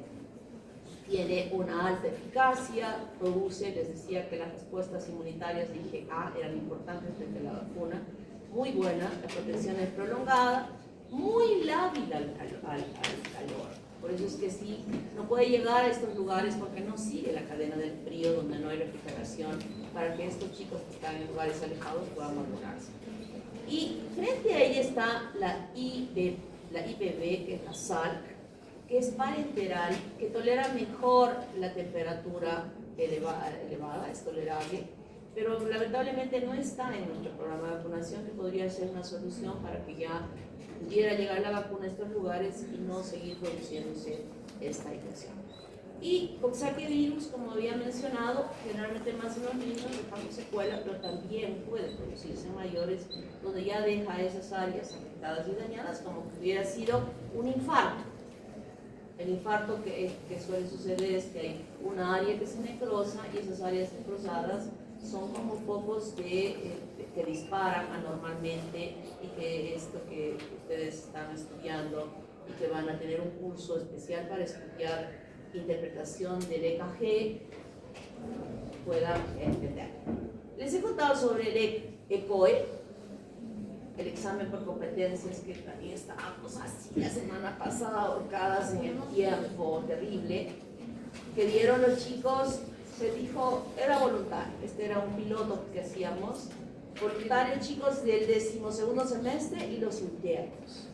tiene una alta eficacia, produce, les decía que las respuestas inmunitarias de IgA eran importantes frente a la vacuna, muy buena, la protección es prolongada, muy lábil al calor. Por eso es que sí, no puede llegar a estos lugares porque no sigue la cadena del frío donde no hay refrigeración para que estos chicos que están en lugares alejados puedan vacunarse. Y frente a ella está la IPV, que es la SALC, que es parenteral, que tolera mejor la temperatura elevada, es tolerable, pero lamentablemente no está en nuestro programa de vacunación, que podría ser una solución para que ya pudiera llegar la vacuna a estos lugares y no seguir produciéndose esta infección. Y coxsackie-virus, como había mencionado, generalmente más en los niños dejando secuela, pero también puede producirse en mayores, donde ya deja esas áreas afectadas y dañadas, como que hubiera sido un infarto. El infarto que suele suceder es que hay una área que se necrosa y esas áreas necrosadas son como focos que disparan anormalmente, y que esto que ustedes están estudiando y que van a tener un curso especial para estudiar interpretación del EKG puedan entender. Les he contado sobre el ECOE, el examen por competencias, que también estábamos así la semana pasada ahorcadas en el tiempo terrible que dieron los chicos. Se dijo, era voluntario, este era un piloto que hacíamos, voluntarios chicos del 12º semestre y los internos.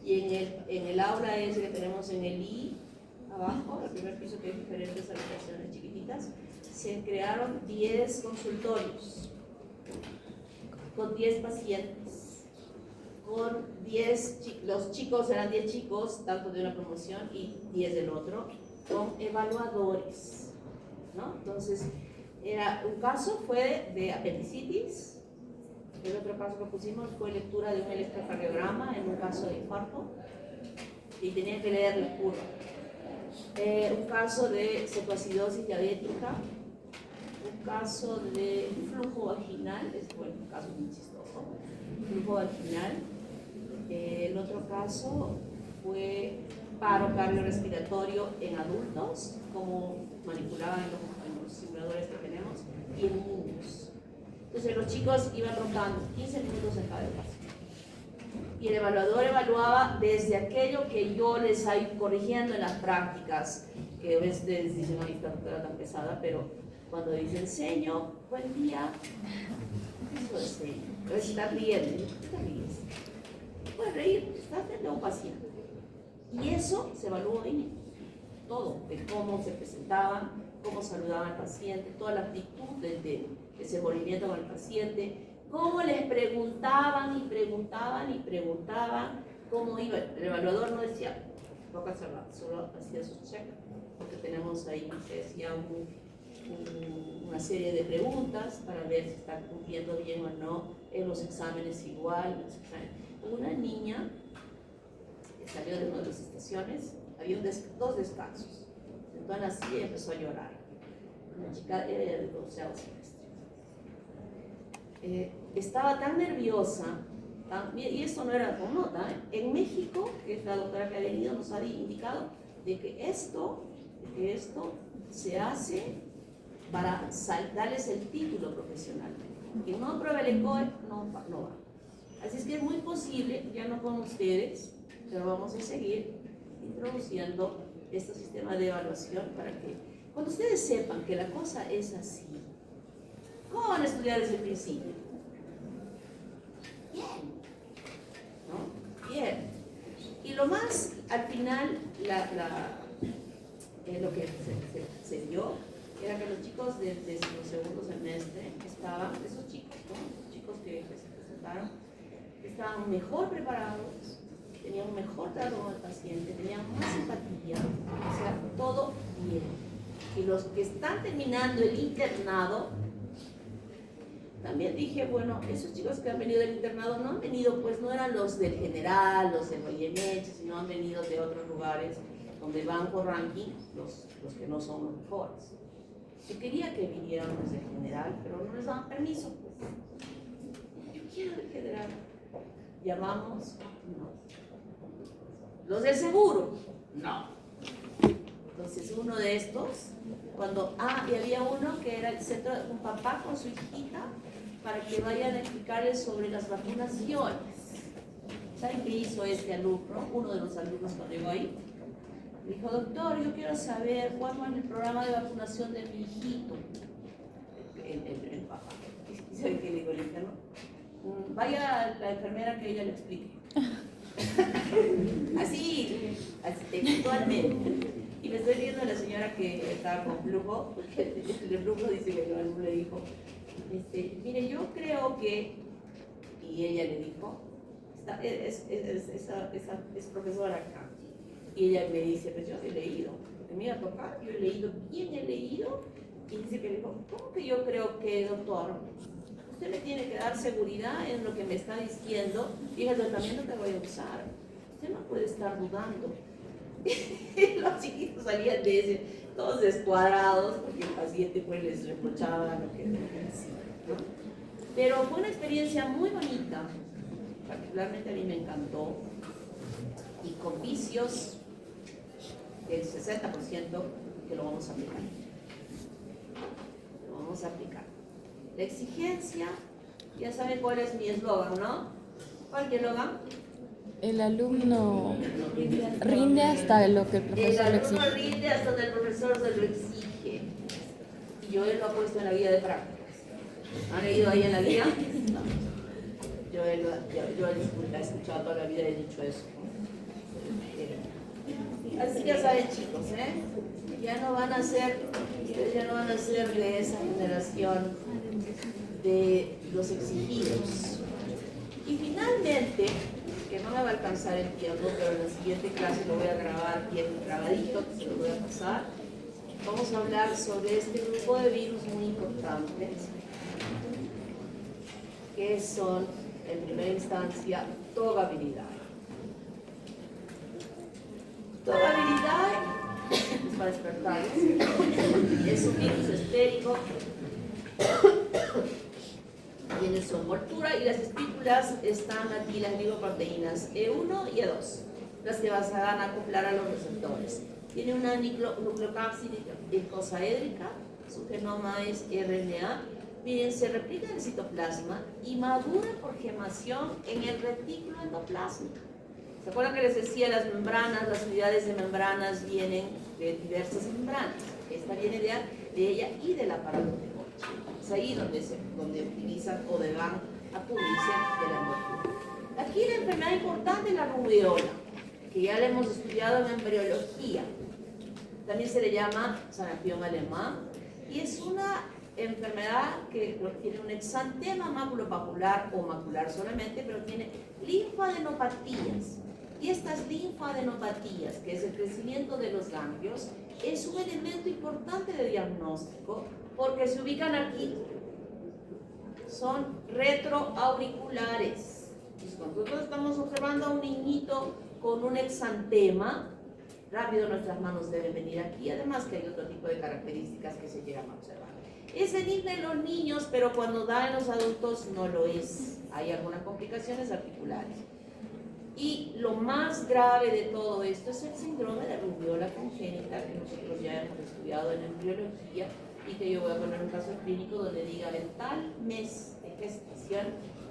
Y en el aula ese que tenemos en el I, abajo, el primer piso, que hay diferentes habitaciones chiquititas, se crearon 10 consultorios con 10 pacientes, con 10, los chicos eran 10 chicos, tanto de una promoción y 10 del otro, con evaluadores. ¿No? Entonces, un caso fue de apendicitis, el otro caso que pusimos fue lectura de un electrocardiograma en un caso de infarto, y tenían que leer la curva. Un caso de cetoacidosis diabética, un caso de flujo vaginal, fue un caso muy chistoso, flujo vaginal. El otro caso fue paro cardiorrespiratorio en adultos, como manipulaban en los simuladores que tenemos, y en niños. Entonces los chicos iban rotando 15 minutos en cada caso. Y el evaluador evaluaba desde aquello que yo les iba corrigiendo en las prácticas, que a veces dicen, ay, esta doctora tan pesada, pero cuando dice enseño, buen día, eso es serio. A veces está riendo, ¿por qué te ríes? Puedes reír, estás frente a un paciente. Y eso se evaluó ahí, todo, de cómo se presentaban, cómo saludaban al paciente, toda la actitud de desenvolvimiento con el paciente, cómo les preguntaban cómo iba. El evaluador no decía boca cerrada, solo hacía su check, porque tenemos ahí, se hacía una serie de preguntas para ver si están cumpliendo bien o no en los exámenes igual. Una niña que salió de una de las estaciones, había dos descansos, sentó en la silla y empezó a llorar. Una chica era del 12º semestre. Estaba tan nerviosa, y esto no era con nota, en México, que es la doctora que ha venido, nos ha indicado de que esto se hace para darles el título profesional. Quien no aprueba el ECOE no va. Así es que es muy posible, ya no con ustedes, pero vamos a seguir introduciendo este sistema de evaluación para que cuando ustedes sepan que la cosa es así, ¿cómo van a estudiar desde el principio? Bien, ¿no? Bien. Y lo más, al final, lo que se dio era que los chicos del segundo semestre estaban, esos chicos, ¿no? Chicos que se presentaron, estaban mejor preparados, tenían un mejor trato con el paciente, tenían más empatía, o sea, todo bien. Y los que están terminando el internado, también dije, bueno, esos chicos que han venido del internado no han venido, pues no eran los del general, los del Goyeneche, sino han venido de otros lugares donde van por ranking los que no son los mejores. Yo quería que vinieran los del general, pero no les daban permiso, pues. Yo quiero del general. Llamamos, no. Los del seguro, no. Entonces uno de estos, y había uno que era el centro, un papá con su hijita, para que vayan a explicarles sobre las vacunaciones. ¿Saben qué hizo este alumno? Uno de los alumnos cuando llegó ahí. Me dijo, doctor, yo quiero saber cuándo es el programa de vacunación de mi hijito. El papá. ¿Y saben qué le dijo el interno? Vaya a la enfermera que ella le explique. así textualmente. Y me estoy viendo a la señora que estaba con flujo, porque el flujo dice que el alumno le dijo, mire, yo creo que, y ella le dijo, es profesora acá. Y ella me dice, pues yo he leído, porque me iba a tocar, yo he leído, bien he leído, y dice que le dijo, ¿cómo que yo creo que, doctor? Usted me tiene que dar seguridad en lo que me está diciendo y en el tratamiento que voy a usar. Usted no puede estar dudando. Los chiquitos salían de ese, todos descuadrados, porque el paciente pues les reprochaba lo que decía, ¿no? Pero fue una experiencia muy bonita, particularmente a mí me encantó, y con vicios del 60% que lo vamos a aplicar. Lo vamos a aplicar. La exigencia, ya saben cuál es mi eslogan, ¿no? ¿Cuál es mi eslogan? El alumno rinde hasta lo que el profesor le exige. El alumno rinde hasta donde el profesor se lo exige. Y yo él lo ha puesto en la guía de prácticas. ¿Han leído ahí en la guía? No. Yo he escuchado toda la vida y he dicho eso. Así que ya saben, chicos, ya no van a ser de esa generación de los exigidos. Y finalmente, que no me va a alcanzar el tiempo, pero en la siguiente clase lo voy a grabar bien grabadito, que se lo voy a pasar. Vamos a hablar sobre este grupo de virus muy importantes, que son, en primera instancia, togabilidad. Togabilidad es para despertarlos. Es un virus estérico. Tiene su envoltura y las espículas están aquí, las glicoproteínas E1 y E2, las que van a acoplar a los receptores. Tiene una nucleocápside icosaédrica, su genoma es RNA. Miren, se replica en el citoplasma y madura por gemación en el retículo endoplásmico. ¿Se acuerdan que les decía las membranas, las unidades de membranas vienen de diversas membranas? Esta viene de ella y del aparato de Golgi. Es ahí donde utilizan o van a cubrirse de la envoltura. Aquí la enfermedad importante es la rubiola, que ya la hemos estudiado en embriología. También se le llama sarampión alemán y es una enfermedad que tiene un exantema maculopapular o macular solamente, pero tiene linfadenopatías. Y estas linfadenopatías, que es el crecimiento de los ganglios, es un elemento importante de diagnóstico porque se ubican aquí. Son retroauriculares. Entonces, cuando nosotros estamos observando a un niñito con un exantema, rápido nuestras manos deben venir aquí, además que hay otro tipo de características que se llegan a observar. Es benigna en los niños, pero cuando da en los adultos no lo es. Hay algunas complicaciones articulares. Y lo más grave de todo esto es el síndrome de rubiola congénita, que nosotros ya hemos estudiado en embriología y que yo voy a poner un caso clínico donde diga en tal mes de gestación,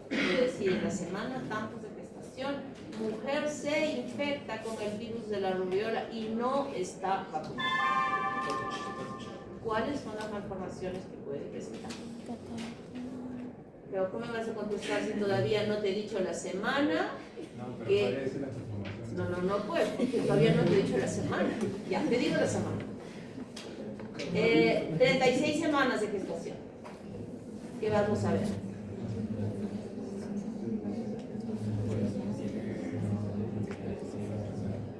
quiere decir en la semana tantos de gestación. gestación, mujer se infecta con el virus de la rubiola y no está vacunada. ¿Cuáles son las malformaciones que puede presentar? Pero ¿cómo me vas a contestar si todavía no te he dicho la semana? No, pero que... podría decir las informaciones. No pues, porque todavía no te he dicho la semana. Ya, te digo la semana. 36 semanas de gestación. ¿Qué vamos a ver?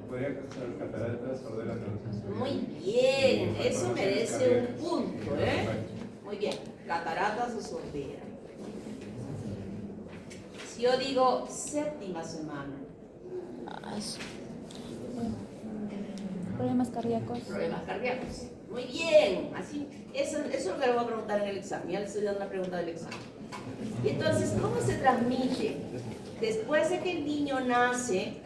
Podría causar cataratas, sordera, traducción. Muy bien, eso merece un punto, ¿eh? Muy bien, cataratas o sordera. Si yo digo séptima semana, Problemas cardíacos. problemas cardíacos. Muy bien, así, eso es lo que le voy a preguntar en el examen. Ya le estoy dando una pregunta del examen. Y entonces, ¿cómo se transmite? Después de que el niño nace,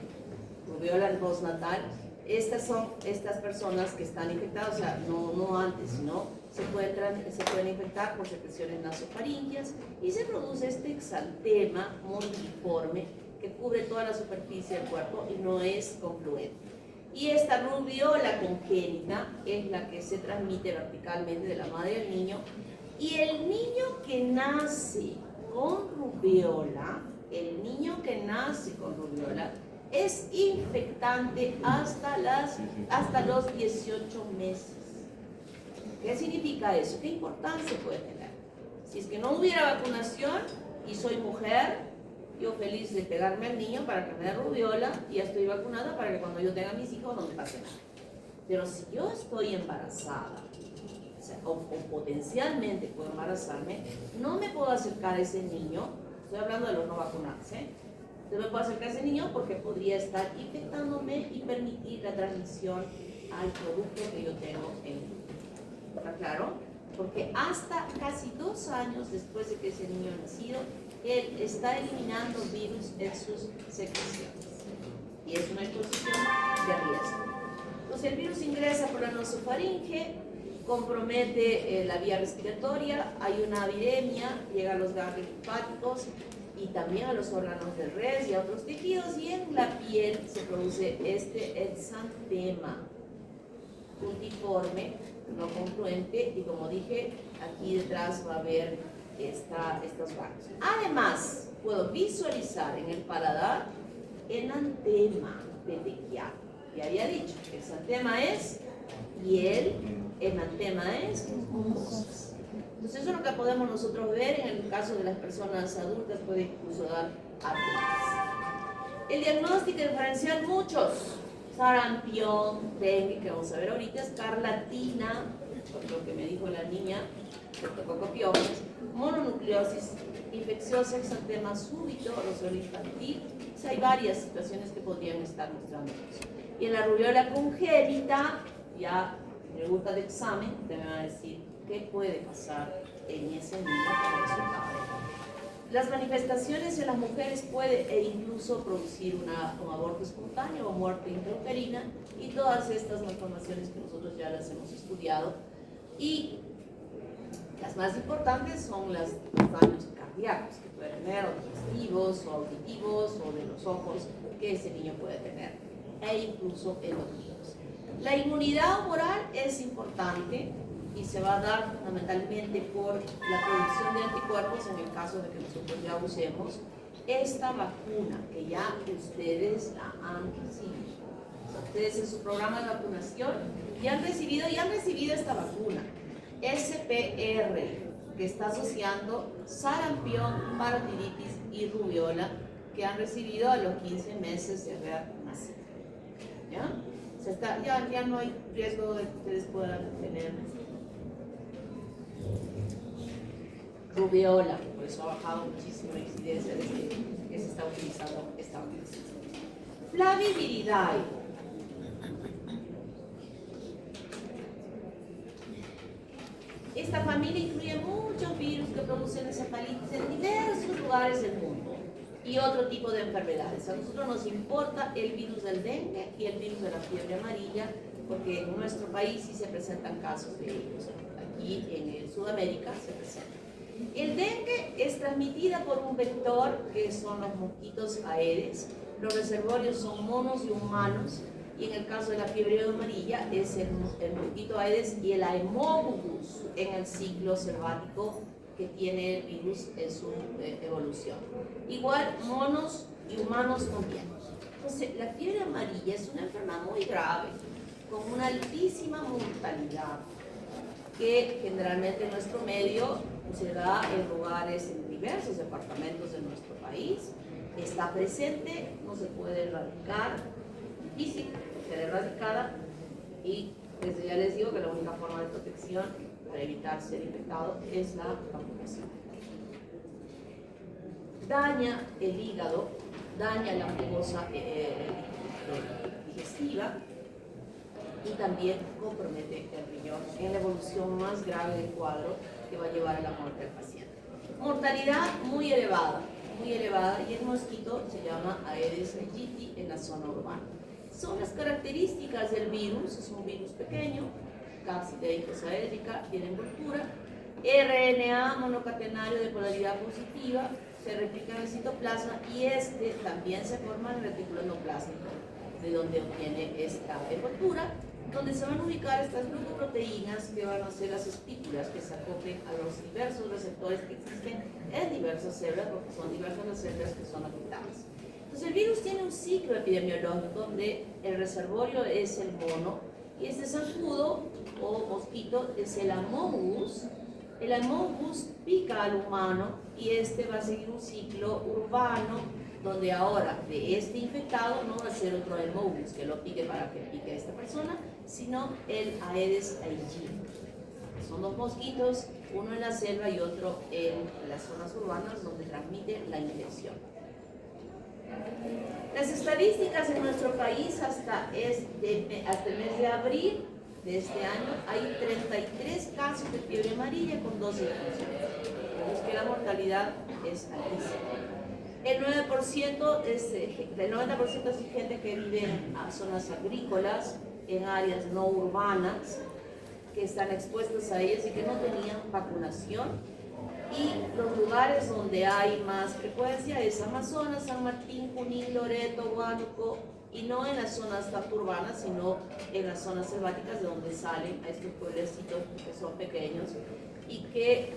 rubiola postnatal, estas son estas personas que están infectadas, o sea, no antes, sino se pueden infectar por secreciones nasofaringeas y se produce este exantema morbiforme que cubre toda la superficie del cuerpo y no es confluente. Y esta rubiola congénita es la que se transmite verticalmente de la madre al niño. Y el niño que nace con rubiola, es infectante hasta los 18 meses. ¿Qué significa eso? ¿Qué importancia puede tener? Si es que no hubiera vacunación y soy mujer, yo feliz de pegarme al niño para que me dé rubiola y ya estoy vacunada para que cuando yo tenga mis hijos no me pase nada. Pero si yo estoy embarazada, o potencialmente puedo embarazarme, no me puedo acercar a ese niño, estoy hablando de los no vacunados, no me puedo acercar a ese niño porque podría estar infectándome y permitir la transmisión al producto que yo tengo en mí. ¿Está claro? Porque hasta casi 2 años después de que ese niño ha nacido, él está eliminando virus en sus secreciones y es una exposición de riesgo. Entonces el virus ingresa por la nasofaringe, compromete la vía respiratoria, hay una viremia, llega a los ganglios linfáticos y también a los órganos del res y a otros tejidos, y en la piel se produce este exantema puntiforme, no confluente, y como dije, aquí detrás va a haber estos vanos. Además, puedo visualizar en el paladar enantema petequial. Ya había dicho, exantema es piel, enantema es mucosas. Entonces eso es lo que podemos nosotros ver. En el caso de las personas adultas puede incluso dar artritis. El diagnóstico diferencial muchos: sarampión, dengue, que vamos a ver ahorita, escarlatina, por lo que me dijo la niña, streptococopiosis, mononucleosis infecciosa, exantema súbito, roseo infantil. O sea, hay varias situaciones que podrían estar mostrando eso. Y en la rubiola congénita, ya pregunta de examen, te me va a decir qué puede pasar en ese niño como resultado. Las manifestaciones en las mujeres puede incluso producir un aborto espontáneo o muerte intrauterina, y todas estas malformaciones que nosotros ya las hemos estudiado. Y las más importantes son los daños cardíacos que puede tener, o digestivos, o auditivos, o de los ojos, que ese niño puede tener, e incluso endocrinos. La inmunidad oral es importante y se va a dar fundamentalmente por la producción de anticuerpos en el caso de que nosotros ya usemos esta vacuna que ya ustedes la han recibido. O sea, ustedes en su programa de vacunación ya han recibido esta vacuna, SPR, que está asociando sarampión, parotiditis y rubiola, que han recibido a los 15 meses de haber nacido. ¿Ya? O sea, ya no hay riesgo de que ustedes puedan tener rubiola, por eso ha bajado muchísimo la incidencia desde que se está utilizando esta vacuna. Flaviviridae. Esta familia incluye muchos virus que producen encefalitis en diversos lugares del mundo y otro tipo de enfermedades. A nosotros nos importa el virus del dengue y el virus de la fiebre amarilla, porque en nuestro país sí se presentan casos de ellos. Aquí en Sudamérica se presentan. El dengue es transmitida por un vector que son los mosquitos Aedes, Los reservorios son monos y humanos, y en el caso de la fiebre amarilla es el mosquito Aedes y el Haemophilus en el ciclo selvático que tiene el virus en su evolución. Igual monos y humanos también. Entonces, la fiebre amarilla es una enfermedad muy grave, con una altísima mortalidad, que generalmente en nuestro medio se da en lugares, en diversos departamentos de nuestro país. Está presente, no se puede erradicar, difícil ser erradicada, y desde ya les digo que la única forma de protección para evitar ser infectado es la vacunación. Daña el hígado, daña la mucosa digestiva y también compromete el riñón en la evolución más grave del cuadro que va a llevar a la muerte del paciente. Mortalidad muy elevada, y el mosquito se llama Aedes aegypti en la zona urbana. Son las características del virus, es un virus pequeño, cápside icosaédrica, tiene envoltura, RNA monocatenario de polaridad positiva, se replica en el citoplasma y este también se forma en el retículo endoplásico, de donde obtiene esta envoltura, donde se van a ubicar estas glucoproteínas que van a ser las espículas que se acoplen a los diversos receptores que existen en diversas células, porque son diversas las células que son afectadas. Entonces el virus tiene un ciclo epidemiológico donde el reservorio es el mono y este zancudo o mosquito es el Haemophilus. El Haemophilus pica al humano y este va a seguir un ciclo urbano donde ahora de este infectado no va a ser otro Haemophilus que lo pique para que pique a esta persona, sino el Aedes aegypti. Son dos mosquitos, uno en la selva y otro en las zonas urbanas donde transmite la infección. Las estadísticas en nuestro país hasta el mes de abril de este año hay 33 casos de fiebre amarilla con 12 defunciones. Es que la mortalidad es altísima. El 90% es gente que vive en zonas agrícolas, en áreas no urbanas, que están expuestas a ellas y que no tenían vacunación. Y los lugares donde hay más frecuencia es Amazonas, San Martín, Junín, Loreto, Huánuco, y no en las zonas tanto urbanas, sino en las zonas selváticas de donde salen a estos pueblecitos que son pequeños y que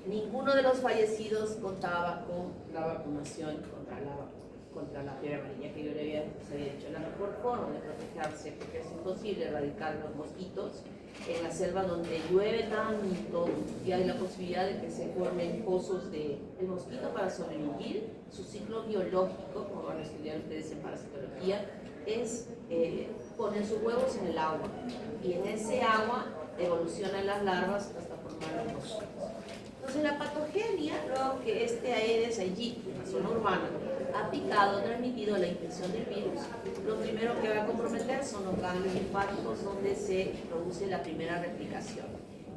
ninguno de los fallecidos contaba con la vacunación contra la fiebre amarilla, que yo les había dicho. La mejor forma de protegerse, porque es imposible erradicar los mosquitos en la selva donde llueve tanto y hay la posibilidad de que se formen pozos del mosquito para sobrevivir. Su ciclo biológico, como van a estudiar ustedes en parasitología, es poner sus huevos en el agua y en ese agua evolucionan las larvas hasta formar los mosquitos. Entonces la patogenia, luego que este Aedes aegypti, en la zona urbana, ha picado, transmitido la infección del virus, lo primero que va a comprometer son los ganglios linfáticos donde se produce la primera replicación.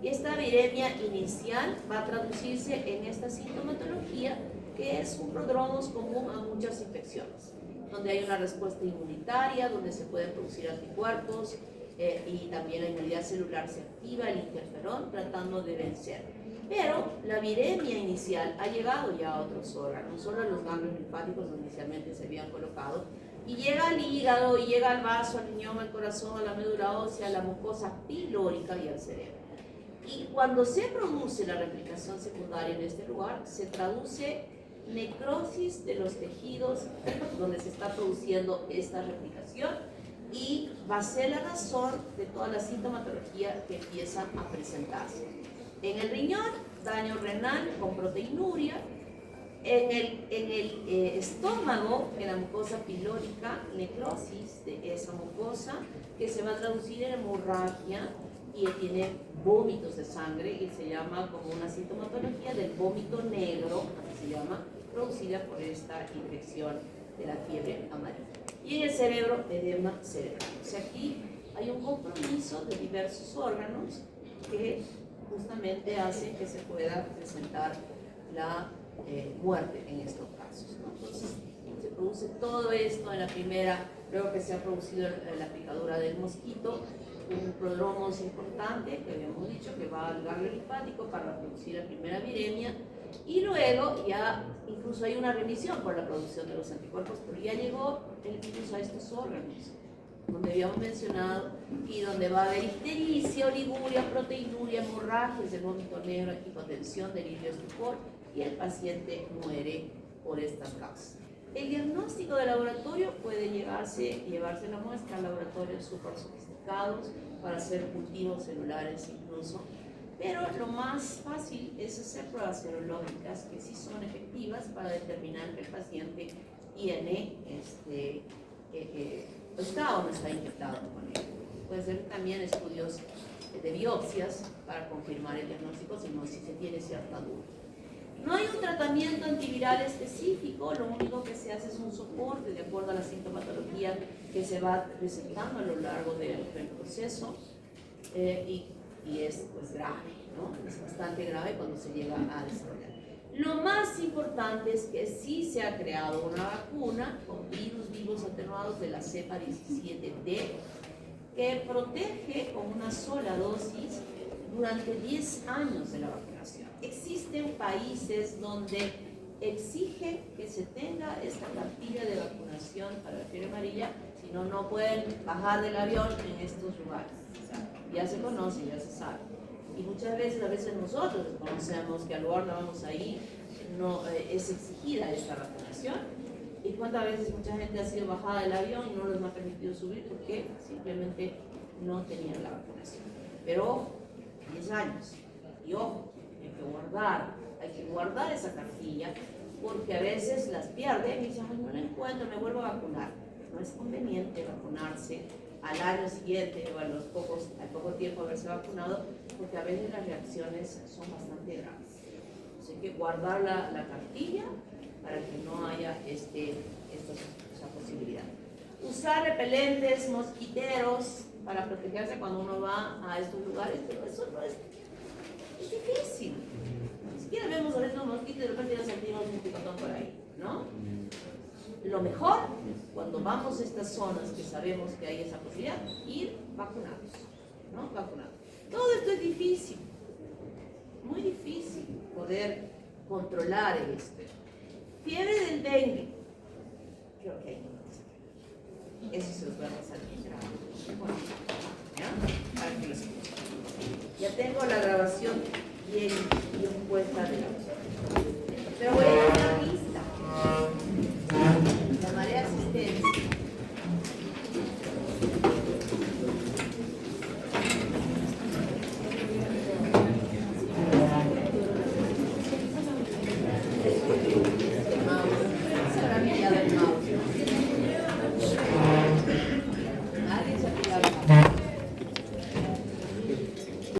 Y esta viremia inicial va a traducirse en esta sintomatología que es un prodromo común a muchas infecciones, donde hay una respuesta inmunitaria, donde se pueden producir anticuerpos y también la inmunidad celular se activa, el interferón, tratando de vencer. Pero la viremia inicial ha llegado ya a otros órganos, no solo a los ganglios linfáticos donde inicialmente se habían colocado, y llega al hígado, y llega al vaso, al riñón, al corazón, a la médula ósea, a la mucosa pilórica y al cerebro. Y cuando se produce la replicación secundaria en este lugar, se traduce necrosis de los tejidos donde se está produciendo esta replicación y va a ser la razón de toda la sintomatología que empieza a presentarse. En el riñón, daño renal con proteinuria. En el estómago, en la mucosa pilórica, necrosis de esa mucosa que se va a traducir en hemorragia y tiene vómitos de sangre y se llama como una sintomatología del vómito negro, así se llama, producida por esta infección de la fiebre amarilla. Y en el cerebro, edema cerebral. O sea, aquí hay un compromiso de diversos órganos que justamente hacen que se pueda presentar la muerte en estos casos, ¿no? Entonces, se produce todo esto en la primera, luego que se ha producido la picadura del mosquito, un prodromo importante que habíamos dicho que va al ganglio linfático para producir la primera viremia Y luego ya incluso hay una remisión por la producción de los anticuerpos, pero ya llegó el virus a estos órganos, donde habíamos mencionado, y donde va a haber ictericia, oliguria, proteinuria, hemorragias de vómito negro, hipotensión, delirio, estupor, y el paciente muere por estas causas. El diagnóstico de laboratorio puede llevarse la muestra a laboratorios súper sofisticados para hacer cultivos celulares incluso, pero lo más fácil es hacer pruebas serológicas que sí son efectivas para determinar que el paciente tiene está o no está infectado con él. Puede ser también estudios de biopsias para confirmar el diagnóstico, si se tiene cierta duda. No hay un tratamiento antiviral específico, lo único que se hace es un soporte de acuerdo a la sintomatología que se va presentando a lo largo del proceso y es pues grave, ¿no? Es bastante grave cuando se llega a desarrollar. Lo más importante es que sí se ha creado una vacuna con virus vivos atenuados de la cepa 17D que protege con una sola dosis durante 10 años de la vacunación. Existen países donde exigen que se tenga esta cartilla de vacunación para la fiebre amarilla, si no, no pueden bajar del avión en estos lugares. O sea, ya se conoce, ya se sabe. Y muchas veces, nosotros desconocemos que al lugar donde vamos a ir no es exigida esta vacunación. Y cuántas veces mucha gente ha sido bajada del avión y no les ha permitido subir porque simplemente no tenían la vacunación. Pero ojo, 10 años. Y ojo, hay que guardar esa cartilla porque a veces las pierden y dicen, no la encuentro, me vuelvo a vacunar. No es conveniente vacunarse al año siguiente o al poco tiempo de haberse vacunado, porque a veces las reacciones son bastante graves. Entonces hay que guardar la cartilla para que no haya esa posibilidad. Usar repelentes, mosquiteros para protegerse cuando uno va a estos lugares, pero eso no es difícil. Ni siquiera vemos a veces un mosquito y de repente ya sentimos un picotón por ahí, ¿no? Lo mejor, cuando vamos a estas zonas que sabemos que hay esa posibilidad, ir vacunados, ¿no? Vacunados. Todo esto es difícil, muy difícil poder controlar esto. Fiebre del dengue. Creo que hay que eso se los va a pasar bien grabado. Bueno, ¿ya? Para que lo escuchen. Ya tengo la grabación bien puesta de la